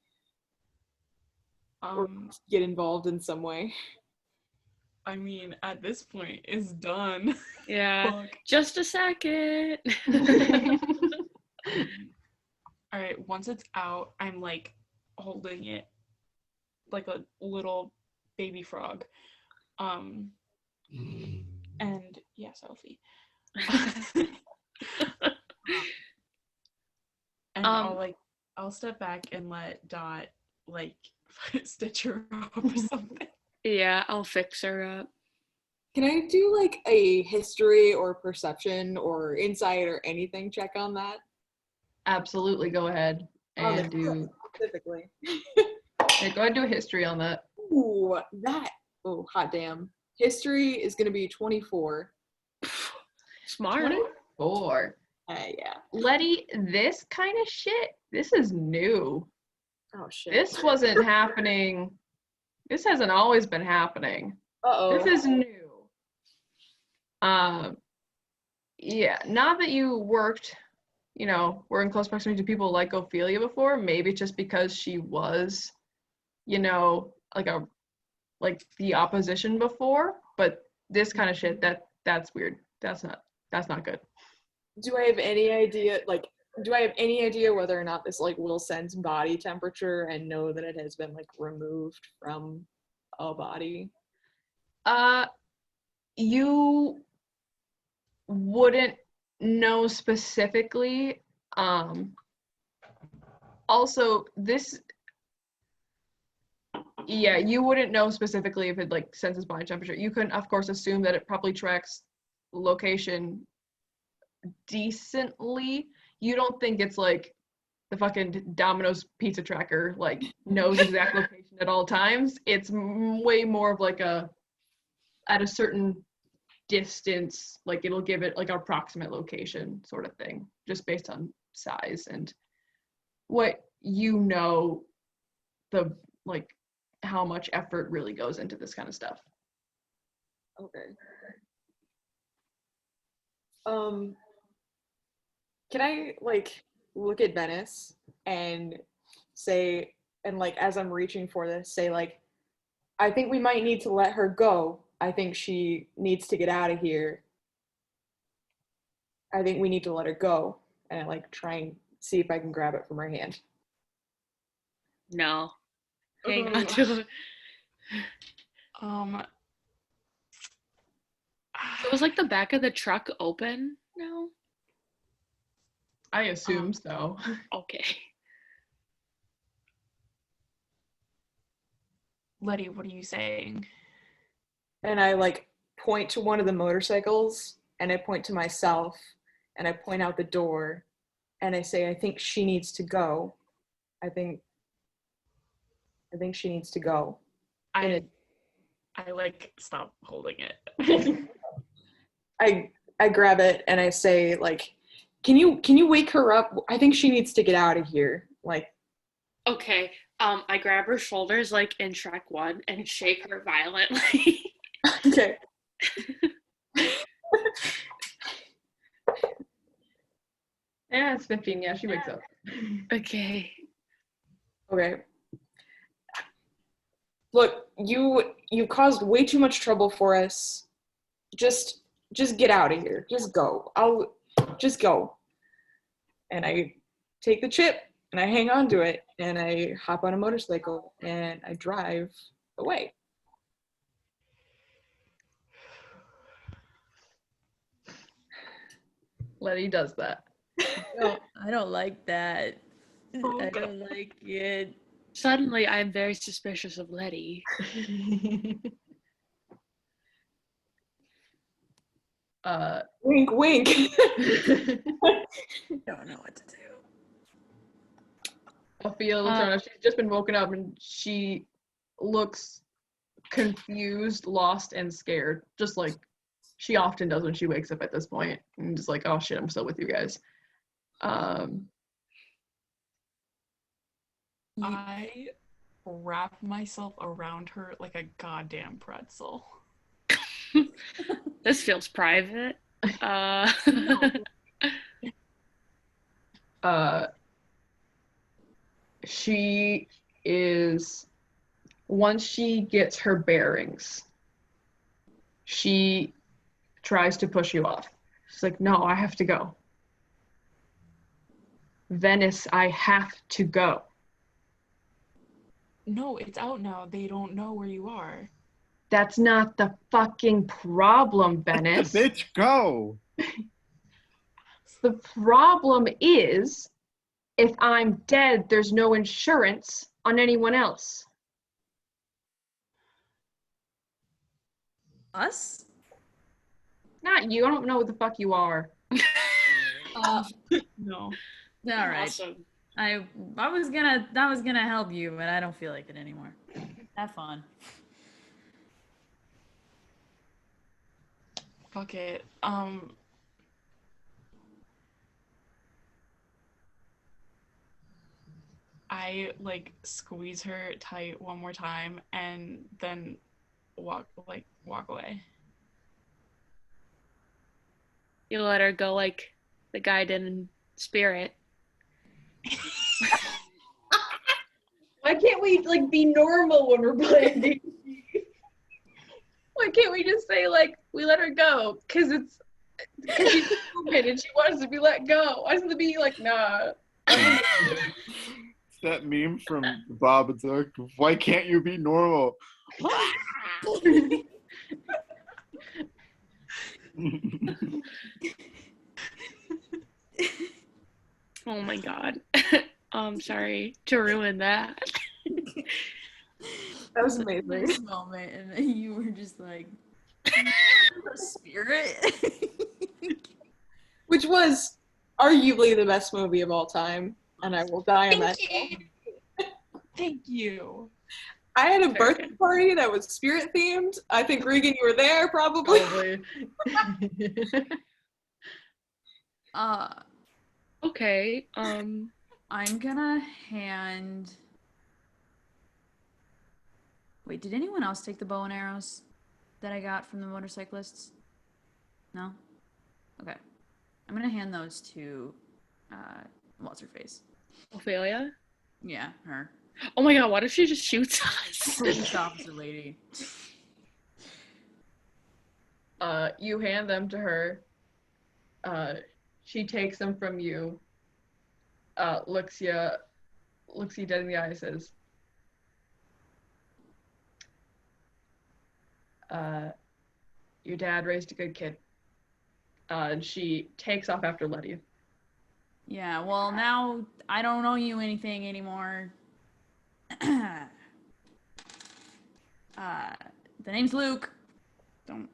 Or get involved in some way. I mean, at this point, it's done. Yeah. Fuck. Just a second. All right, once it's out, I'm like holding it like a little baby frog. And yeah, Sophie. And I'll step back and let Dot like stitch her up or something. Yeah, I'll fix her up. Can I do like a history or perception or insight or anything check on that? Absolutely, go ahead and do. Specifically. Yeah, go ahead and do a history on that. Ooh, hot damn. History is gonna be 24. Smart. 24. Yeah. Letty, this kind of shit, this is new. Oh shit. This wasn't happening. This hasn't always been happening. Uh-oh. This is new. Yeah, not that you were in close proximity to people like Ophelia before, maybe just because she was, like the opposition before, but this kind of shit, that's weird. That's not good. Do I have any idea whether or not this like will sense body temperature and know that it has been like removed from a body? You wouldn't know specifically. Also, you wouldn't know specifically if it like senses body temperature. You can, of course, assume that it probably tracks location decently. You don't think it's like the fucking Domino's pizza tracker, like knows exact location at all times. It's way more of like at a certain distance, like it'll give it like an approximate location sort of thing, just based on size and what the like how much effort really goes into this kind of stuff. Okay. Can I like look at Venice and say, and like as I'm reaching for this, say like, I think we might need to let her go. I think she needs to get out of here. I think we need to let her go. And I like try and see if I can grab it from her hand. No. Hang on to it. So was like the back of the truck open now? I assume so. Okay. Letty, what are you saying? And I like point to one of the motorcycles and I point to myself and I point out the door and I say, I think she needs to go. I think she needs to go. I like stop holding it. I grab it and I say like, can you wake her up? I think she needs to get out of here. Like, okay. I grab her shoulders like in Shrek 1 and shake her violently. Okay. Yeah, it's 15. Yeah, she wakes up. Okay. Okay. Look, you caused way too much trouble for us. Just get out of here. Just go. Just go. And I take the chip and I hang on to it and I hop on a motorcycle and I drive away. Letty does that. I don't like that. Oh, I don't like it. Suddenly, I am very suspicious of Letty. Wink, wink. Don't know what to do. Ophelia looks around. She's just been woken up and she looks confused, lost, and scared. Just like she often does when she wakes up at this point. And just like, oh shit, I'm still with you guys. I wrap myself around her like a goddamn pretzel. This feels private. She is, once she gets her bearings, she tries to push you off. She's like, no, I have to go. Venice, I have to go. No, it's out now. They don't know where you are. That's not the fucking problem, Let Venice. the bitch go. The problem is, if I'm dead, there's no insurance on anyone else. Us? Not you. I don't know what the fuck you are. No. All right. Awesome. I was gonna help you, but I don't feel like it anymore. Have fun. Fuck it. I like squeeze her tight one more time and then walk away. You let her go like the guy did in Spirit. Why can't we like be normal when we're playing D&D? Why can't we just say like we let her go? Because she's stupid and she wants to be let go. Why doesn't it be like nah? It's that meme from Bob. It's like, why can't you be normal? Oh my god. I'm sorry to ruin that. That was amazing. This moment, and then you were just like, spirit. Which was arguably the best movie of all time, and I will die on that. Thank you. I had a Very birthday good. party that was spirit themed. I think Regan, you were there probably. Probably. Okay. I'm gonna hand. Wait, did anyone else take the bow and arrows that I got from the motorcyclists? No? Okay. I'm gonna hand those to, what's her face? Ophelia? Yeah, her. Oh my god, what if she just shoots us? Police officer lady. You hand them to her. She takes them from you. Looks you dead in the eye, says, your dad raised a good kid. And she takes off after Letty. Yeah, well, now I don't owe you anything anymore. The name's Luke. Don't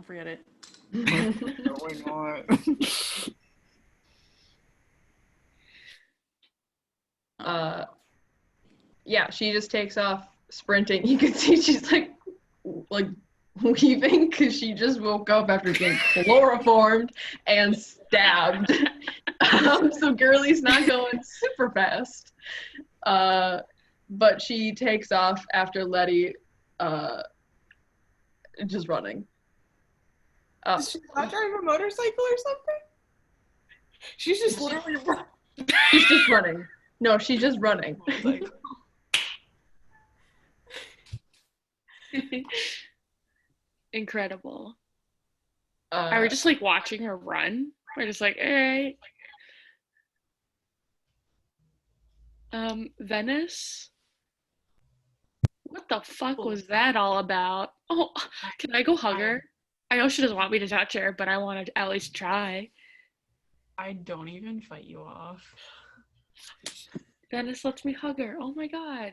forget it. Going on. Yeah, she just takes off sprinting. You can see she's like weaving because she just woke up after being chloroformed and stabbed. So Girly's not going super fast. But she takes off after Letty, just running. Does she not drive a motorcycle or something? She's just literally running. She's just running. No, she's just running. Incredible. Are we just like watching her run? We're just like, alright. Venice? What the fuck was that all about? Oh, can I go hug her? I know she doesn't want me to touch her, but I want to at least try. I don't even fight you off. Venice lets me hug her. Oh my god.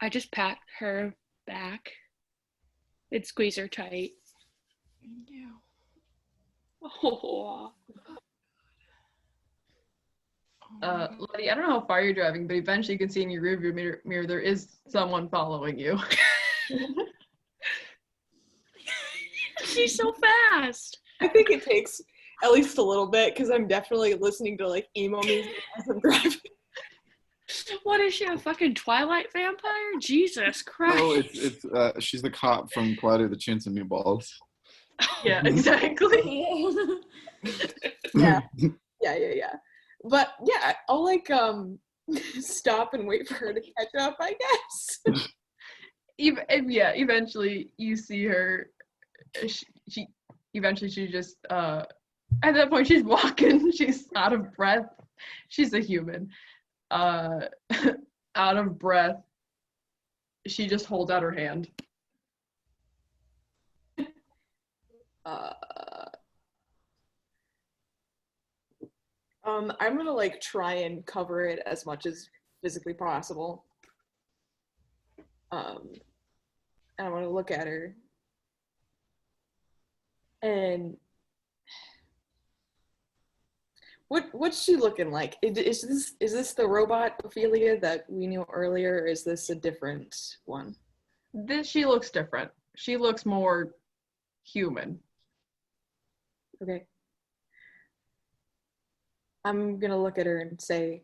I just pat her back and squeeze her tight. Thank you. Oh. Letty, I don't know how far you're driving, but eventually you can see in your rearview mirror there is someone following you. She's so fast. I think it takes at least a little bit because I'm definitely listening to like emo music as I'm driving. What is she, a fucking Twilight vampire? Jesus Christ. Oh, it's she's the cop from Cloudy the Chance of Meatballs. Yeah, exactly. Yeah. But yeah, I'll like stop and wait for her to catch up, I guess. Eventually you see her. She just at that point she's walking. She's out of breath. She's a human. Out of breath. She just holds out her hand. Uh, I'm gonna like try and cover it as much as physically possible. And I'm gonna look at her, and what's she looking like? Is this the robot Ophelia that we knew earlier, or is this a different one? She looks different. She looks more human. Okay. I'm gonna look at her and say,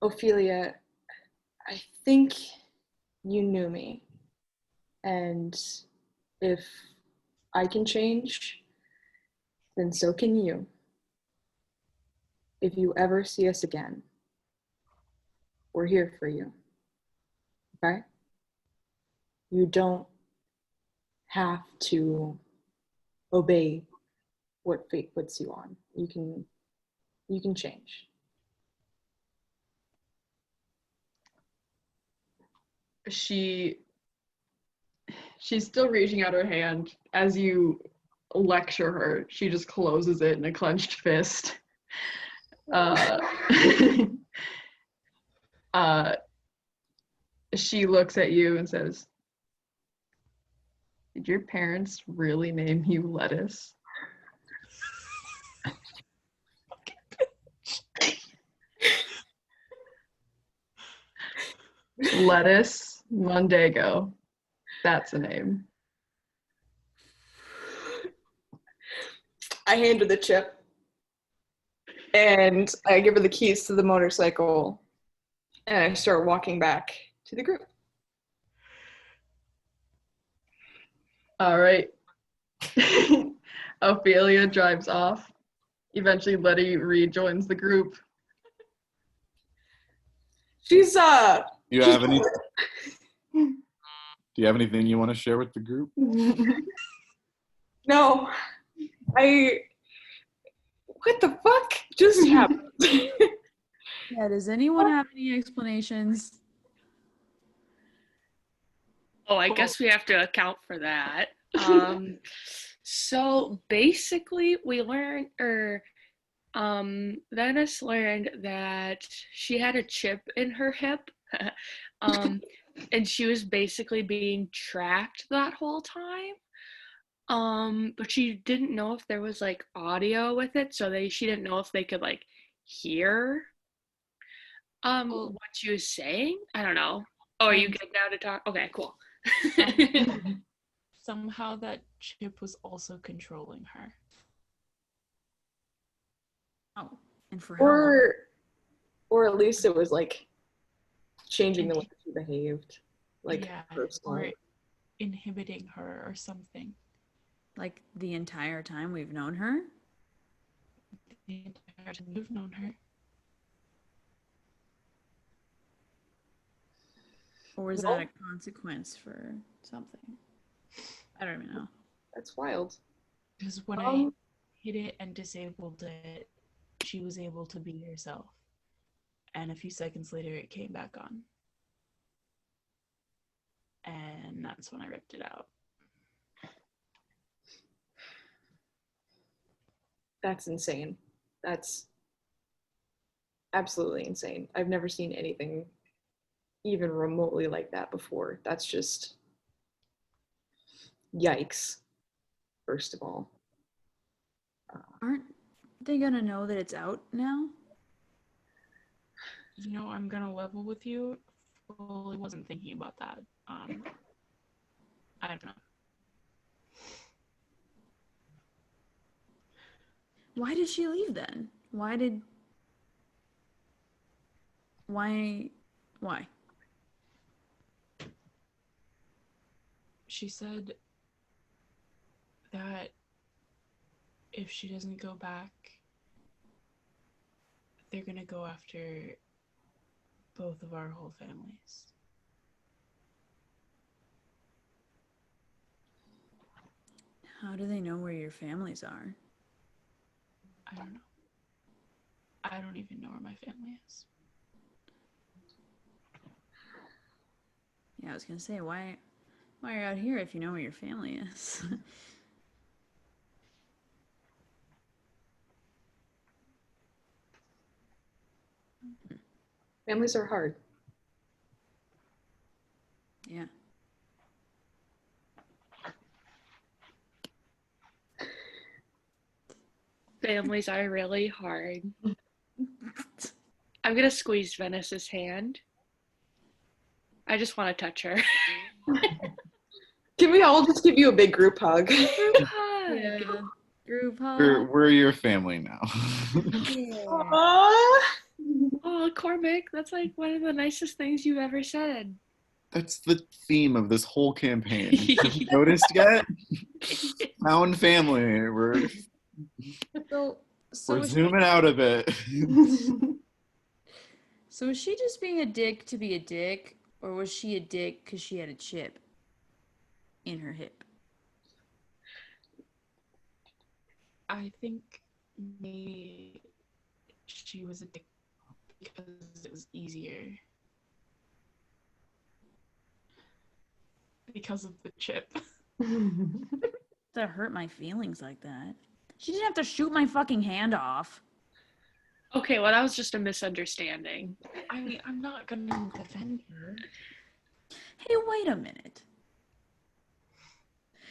Ophelia, I think you knew me. And if I can change, then so can you. If you ever see us again, we're here for you. Okay? You don't have to obey what fate puts you on. You can change. She's still reaching out her hand as you lecture her. She just closes it in a clenched fist. She looks at you and says, "Did your parents really name you Lettuce?" Lettuce Mondego. That's a name. I hand her the chip, and I give her the keys to the motorcycle, and I start walking back to the group. All right. Ophelia drives off. Eventually, Letty rejoins the group. She's Do you have any? Do you have anything you want to share with the group? No, what the fuck just happened? Yeah, does anyone have any explanations? Oh, I guess we have to account for that. So basically, we learned, Venice learned that she had a chip in her hip, and she was basically being tracked that whole time. But she didn't know if there was like audio with it, so she didn't know if they could like hear what she was saying. I don't know. Oh, are you good now to talk? Okay, cool. Somehow that chip was also controlling her. Oh, and for how long? Or at least it was like changing the way she behaved, like yeah, personally. or inhibiting her or something. Like the entire time we've known her? The entire time we've known her. Or was that a consequence for something? I don't even know. That's wild. Because when I hit it and disabled it, she was able to be herself. And a few seconds later, it came back on. And that's when I ripped it out. That's insane. That's absolutely insane. I've never seen anything even remotely like that before. That's just yikes, first of all. Aren't they gonna know that it's out now? You know, I'm gonna level with you. Fully wasn't thinking about that. I don't know. Why did she leave then? Why? She said that if she doesn't go back, they're gonna go after both of our whole families. How do they know where your families are? I don't know. I don't even know where my family is. Yeah, I was gonna say, why are you out here if you know where your family is? Families are hard. Yeah. Families are really hard. I'm gonna squeeze Venice's hand. I just want to touch her. Can we all just give you a big group hug? Group hug. Yeah. Group hug. We're your family now. Yeah. Aww. Oh, Cormac, that's like one of the nicest things you've ever said. That's the theme of this whole campaign. Have you noticed yet? Found family. We're So is she, zooming out a bit. so was she just being a dick to be a dick, or was she a dick because she had a chip in her hip? I think maybe she was a dick because it was easier. Because of the chip. That hurt my feelings like that. She didn't have to shoot my fucking hand off. Okay, well, that was just a misunderstanding. I mean, I'm not gonna defend her. Hey, wait a minute.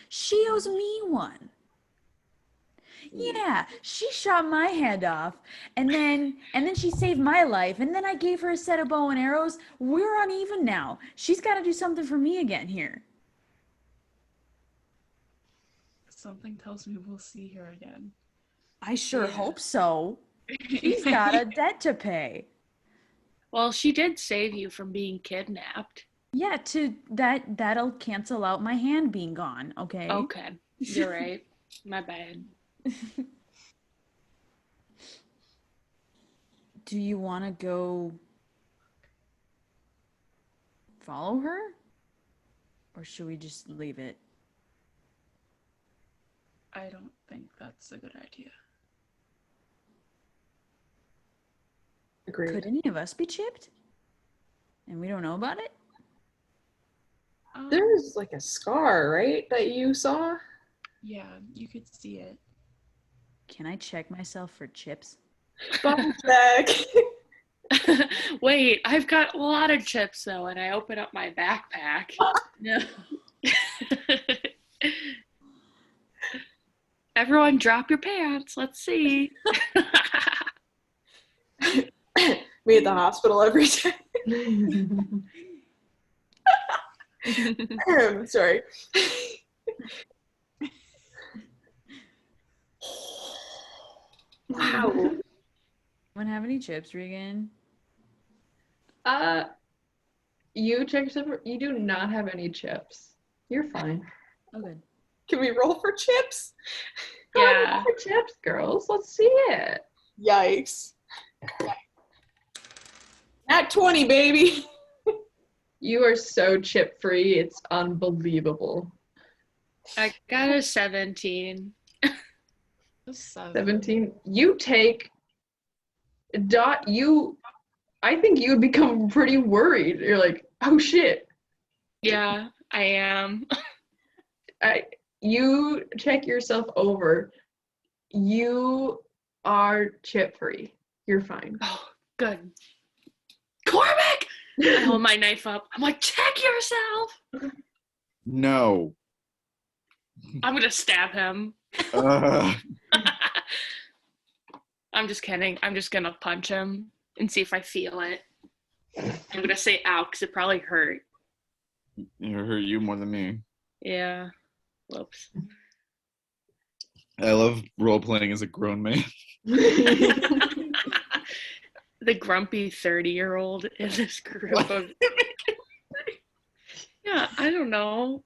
She owes me one. Yeah, she shot my hand off, and then she saved my life, and then I gave her a set of bow and arrows. We're uneven now. She's got to do something for me again here. Something tells me we'll see her again. I sure Yeah. hope so. She's got a debt to pay. Well, she did save you from being kidnapped. Yeah, that'll cancel out my hand being gone, okay? Okay, you're right. My bad. Do you want to go follow her? Or should we just leave it? I don't think that's a good idea. Agreed. Could any of us be chipped? And we don't know about it? There's like a scar, right, that you saw? Yeah, you could see it. Can I check myself for chips? Bum check. Wait, I've got a lot of chips though, and I open up my backpack. No. Everyone, drop your pants. Let's see. Me at the hospital every day. Sorry. Wow. Anyone have any chips, Regan? You check yourself. You do not have any chips. You're fine. Oh, good. Can we roll for chips? Yeah. Roll for chips, girls. Let's see it. Yikes. At 20, baby. You are so chip free. It's unbelievable. I got a 17. 17. You take Dot. I think you would become pretty worried. You're like, oh shit. Yeah, I am. You check yourself over. You are chip free. You're fine. Oh, good. Cormac! I hold my knife up. I'm like, check yourself. No. I'm gonna stab him. I'm just kidding. I'm just gonna punch him and see if I feel it. I'm gonna say ow because it probably hurt. It hurt you more than me. Yeah. Whoops. I love role playing as a grown man. The grumpy 30-year-old in this group of. Yeah, I don't know.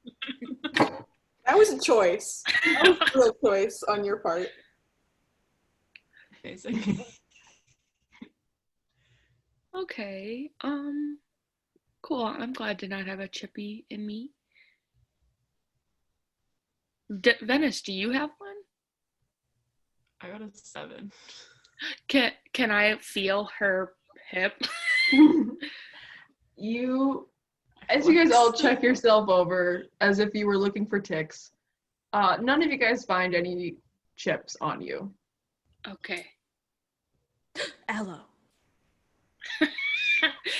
That was a choice. That was a real choice on your part. Basically. Okay. Cool. I'm glad to not have a chippy in me. Venice, do you have one? I got a 7. Can I feel her hip? As you guys all check yourself over as if you were looking for ticks, none of you guys find any chips on you. Okay. Aloe.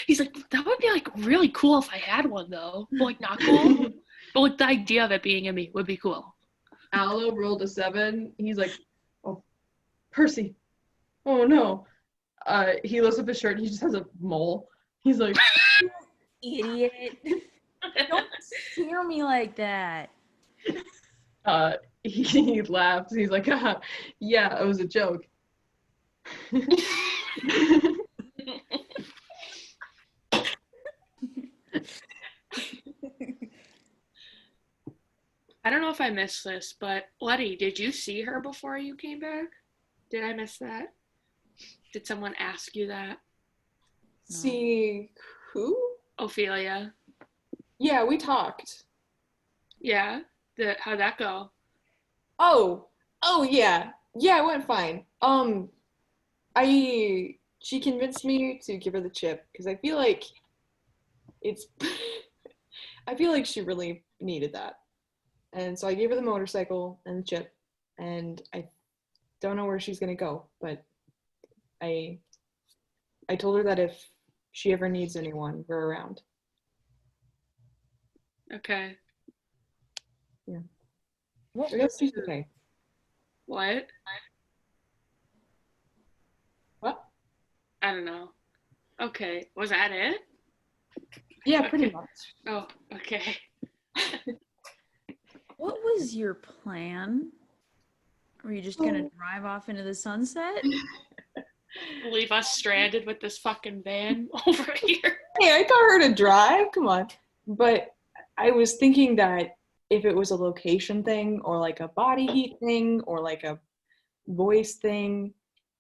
He's like, that would be like really cool if I had one though. But like not cool. But like the idea of it being in me would be cool. Aloe rolled a 7. He's like, oh, Percy. Oh no. He lifts up his shirt and he just has a mole. He's like, Idiot. Don't scare me like that. he laughs. He's like, yeah, it was a joke. I don't know if I missed this, but Letty, did you see her before you came back? Did I miss that? Did someone ask you that? See who? Ophelia. Yeah, we talked. Yeah? How'd that go? Oh yeah. Yeah, it went fine. She convinced me to give her the chip because I feel like I feel like she really needed that. And so I gave her the motorcycle and the chip, and I don't know where she's gonna go, but I told her that if she ever needs anyone, we're around. Okay. Yeah. What I guess she's okay. What? What? I don't know. Okay. Was that it? Yeah, pretty much. Oh, okay. What was your plan? Were you just gonna drive off into the sunset? Leave us stranded with this fucking van over here. Hey, I got her to drive. Come on. But I was thinking that if it was a location thing or like a body heat thing or like a voice thing,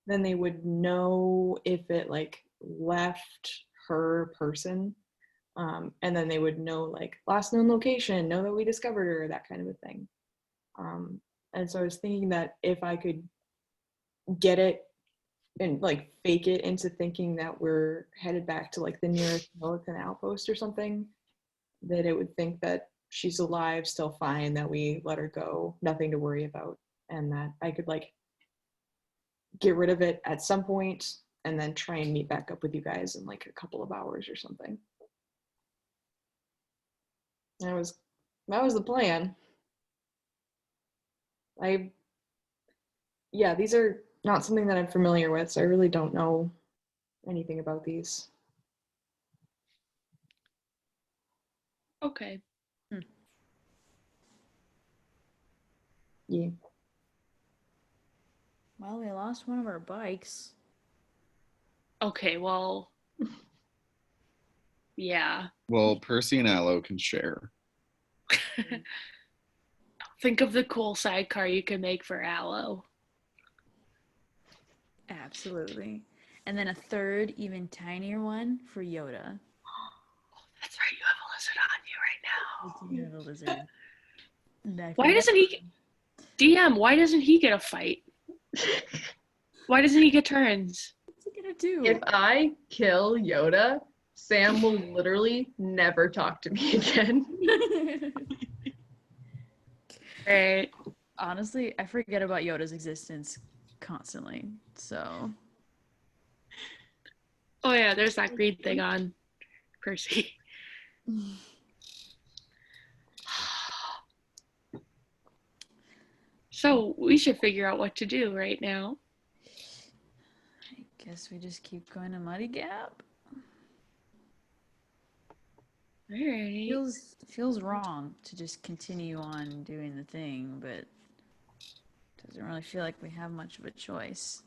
then they would know if it like left her person. And then they would know like last known location, know that we discovered her, that kind of a thing. And so I was thinking that if I could get it and like fake it into thinking that we're headed back to like the nearest militant outpost or something, that it would think that she's alive, still fine, that we let her go, nothing to worry about, and that I could like get rid of it at some point and then try and meet back up with you guys in like a couple of hours or something. That was the plan. These are not something that I'm familiar with, so I really don't know anything about these. Okay. Yeah. Well, we lost one of our bikes. Okay, well. Yeah. Well, Percy and Aloe can share. Think of the cool sidecar you can make for Aloe. Absolutely. And then a third, even tinier one for Yoda. That's right, you have a lizard on you right now. I do have a lizard. And I Why forgot- doesn't he DM, why doesn't he get a fight? Why doesn't he get turns? What's he gonna do? if I kill Yoda, Sam will literally never talk to me again. Right. Honestly, I forget about Yoda's existence constantly. So. Oh yeah, there's that green thing on Percy. So we should figure out what to do right now. I guess we just keep going to Muddy Gap. Alright. Feels wrong to just continue on doing the thing, but doesn't really feel like we have much of a choice.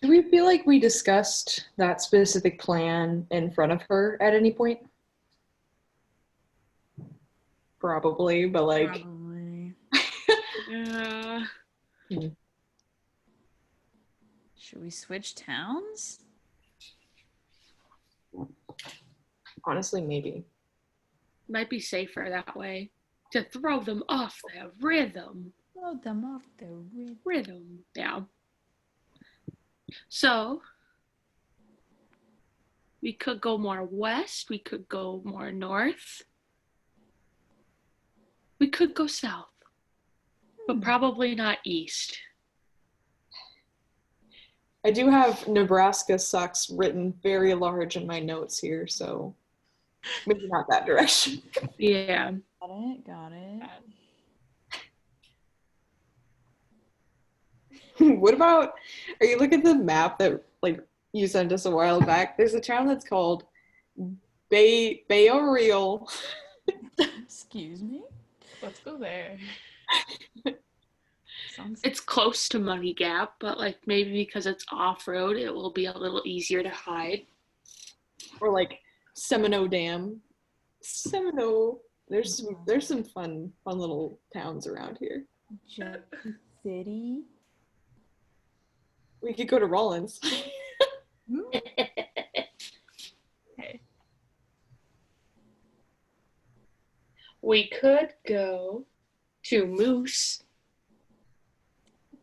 Do we feel like we discussed that specific plan in front of her at any point? Probably, but like. Probably. Yeah. Should we switch towns? Honestly, maybe. Might be safer that way. To throw them off their rhythm. Throw them off the rhythm. Rhythm. Yeah. So we could go more west. We could go more north. We could go south. But probably not east. I do have Nebraska sucks written very large in my notes here, so maybe not that direction. Yeah. Got it. What about, are you looking at the map that like you sent us a while back? There's a town that's called Bayoreal. Excuse me? Let's go there. Sounds It's close to Money Gap, but like maybe because it's off-road, it will be a little easier to hide. Or like Semino Dam. Semino. There's some fun little towns around here. Jersey City. We could go to Rollins. okay. We could go to Moose.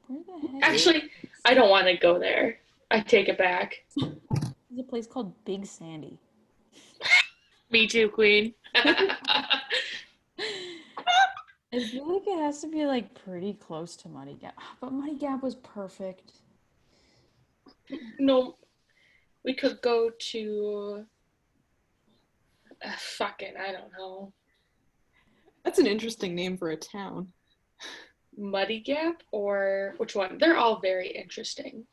Where the heck? Actually, I don't want to go there. I take it back. There's a place called Big Sandy. Me too, Queen. I feel like it has to be like pretty close to Muddy Gap, but Muddy Gap was perfect. No, we could go to fucking, I don't know, That's an interesting name for a town. Muddy Gap or which one? They're all very interesting.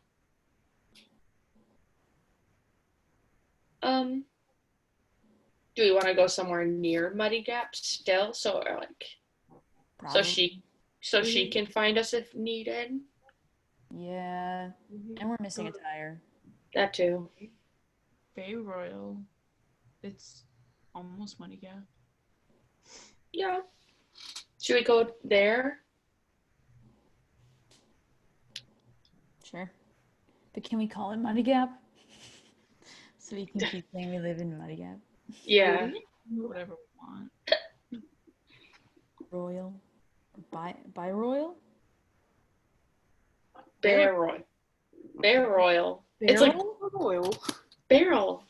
Do we want to go somewhere near Muddy Gap still? So or like, Probably. so she can find us if needed. Yeah, and we're missing a tire. That too. Bay Royal. It's almost Money Gap. Yeah. Should we go there? Sure. But can we call it Muddy Gap? So we can keep saying we live in Muddy Gap. Yeah. Whatever we want. Royal. By Royal? Bear Royal. Bear Royal. It's like Royal. barrel.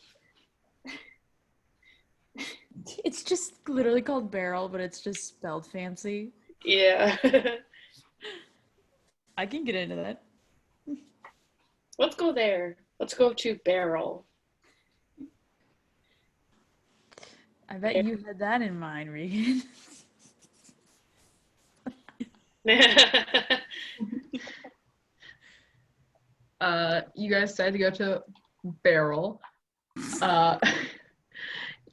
It's just literally called Barrel, but it's just spelled fancy. Yeah. I can get into that. Let's go there. Let's go to Barrel. I bet you had that in mind, Regan. You guys decided to go to Barrel.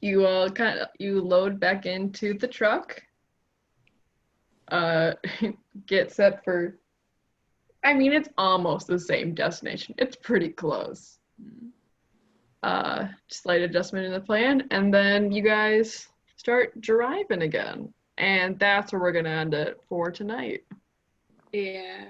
You load back into the truck. Get set for. I mean, it's almost the same destination. It's pretty close. Slight adjustment in the plan, and then you guys start driving again, and that's where we're gonna end it for tonight. Yeah.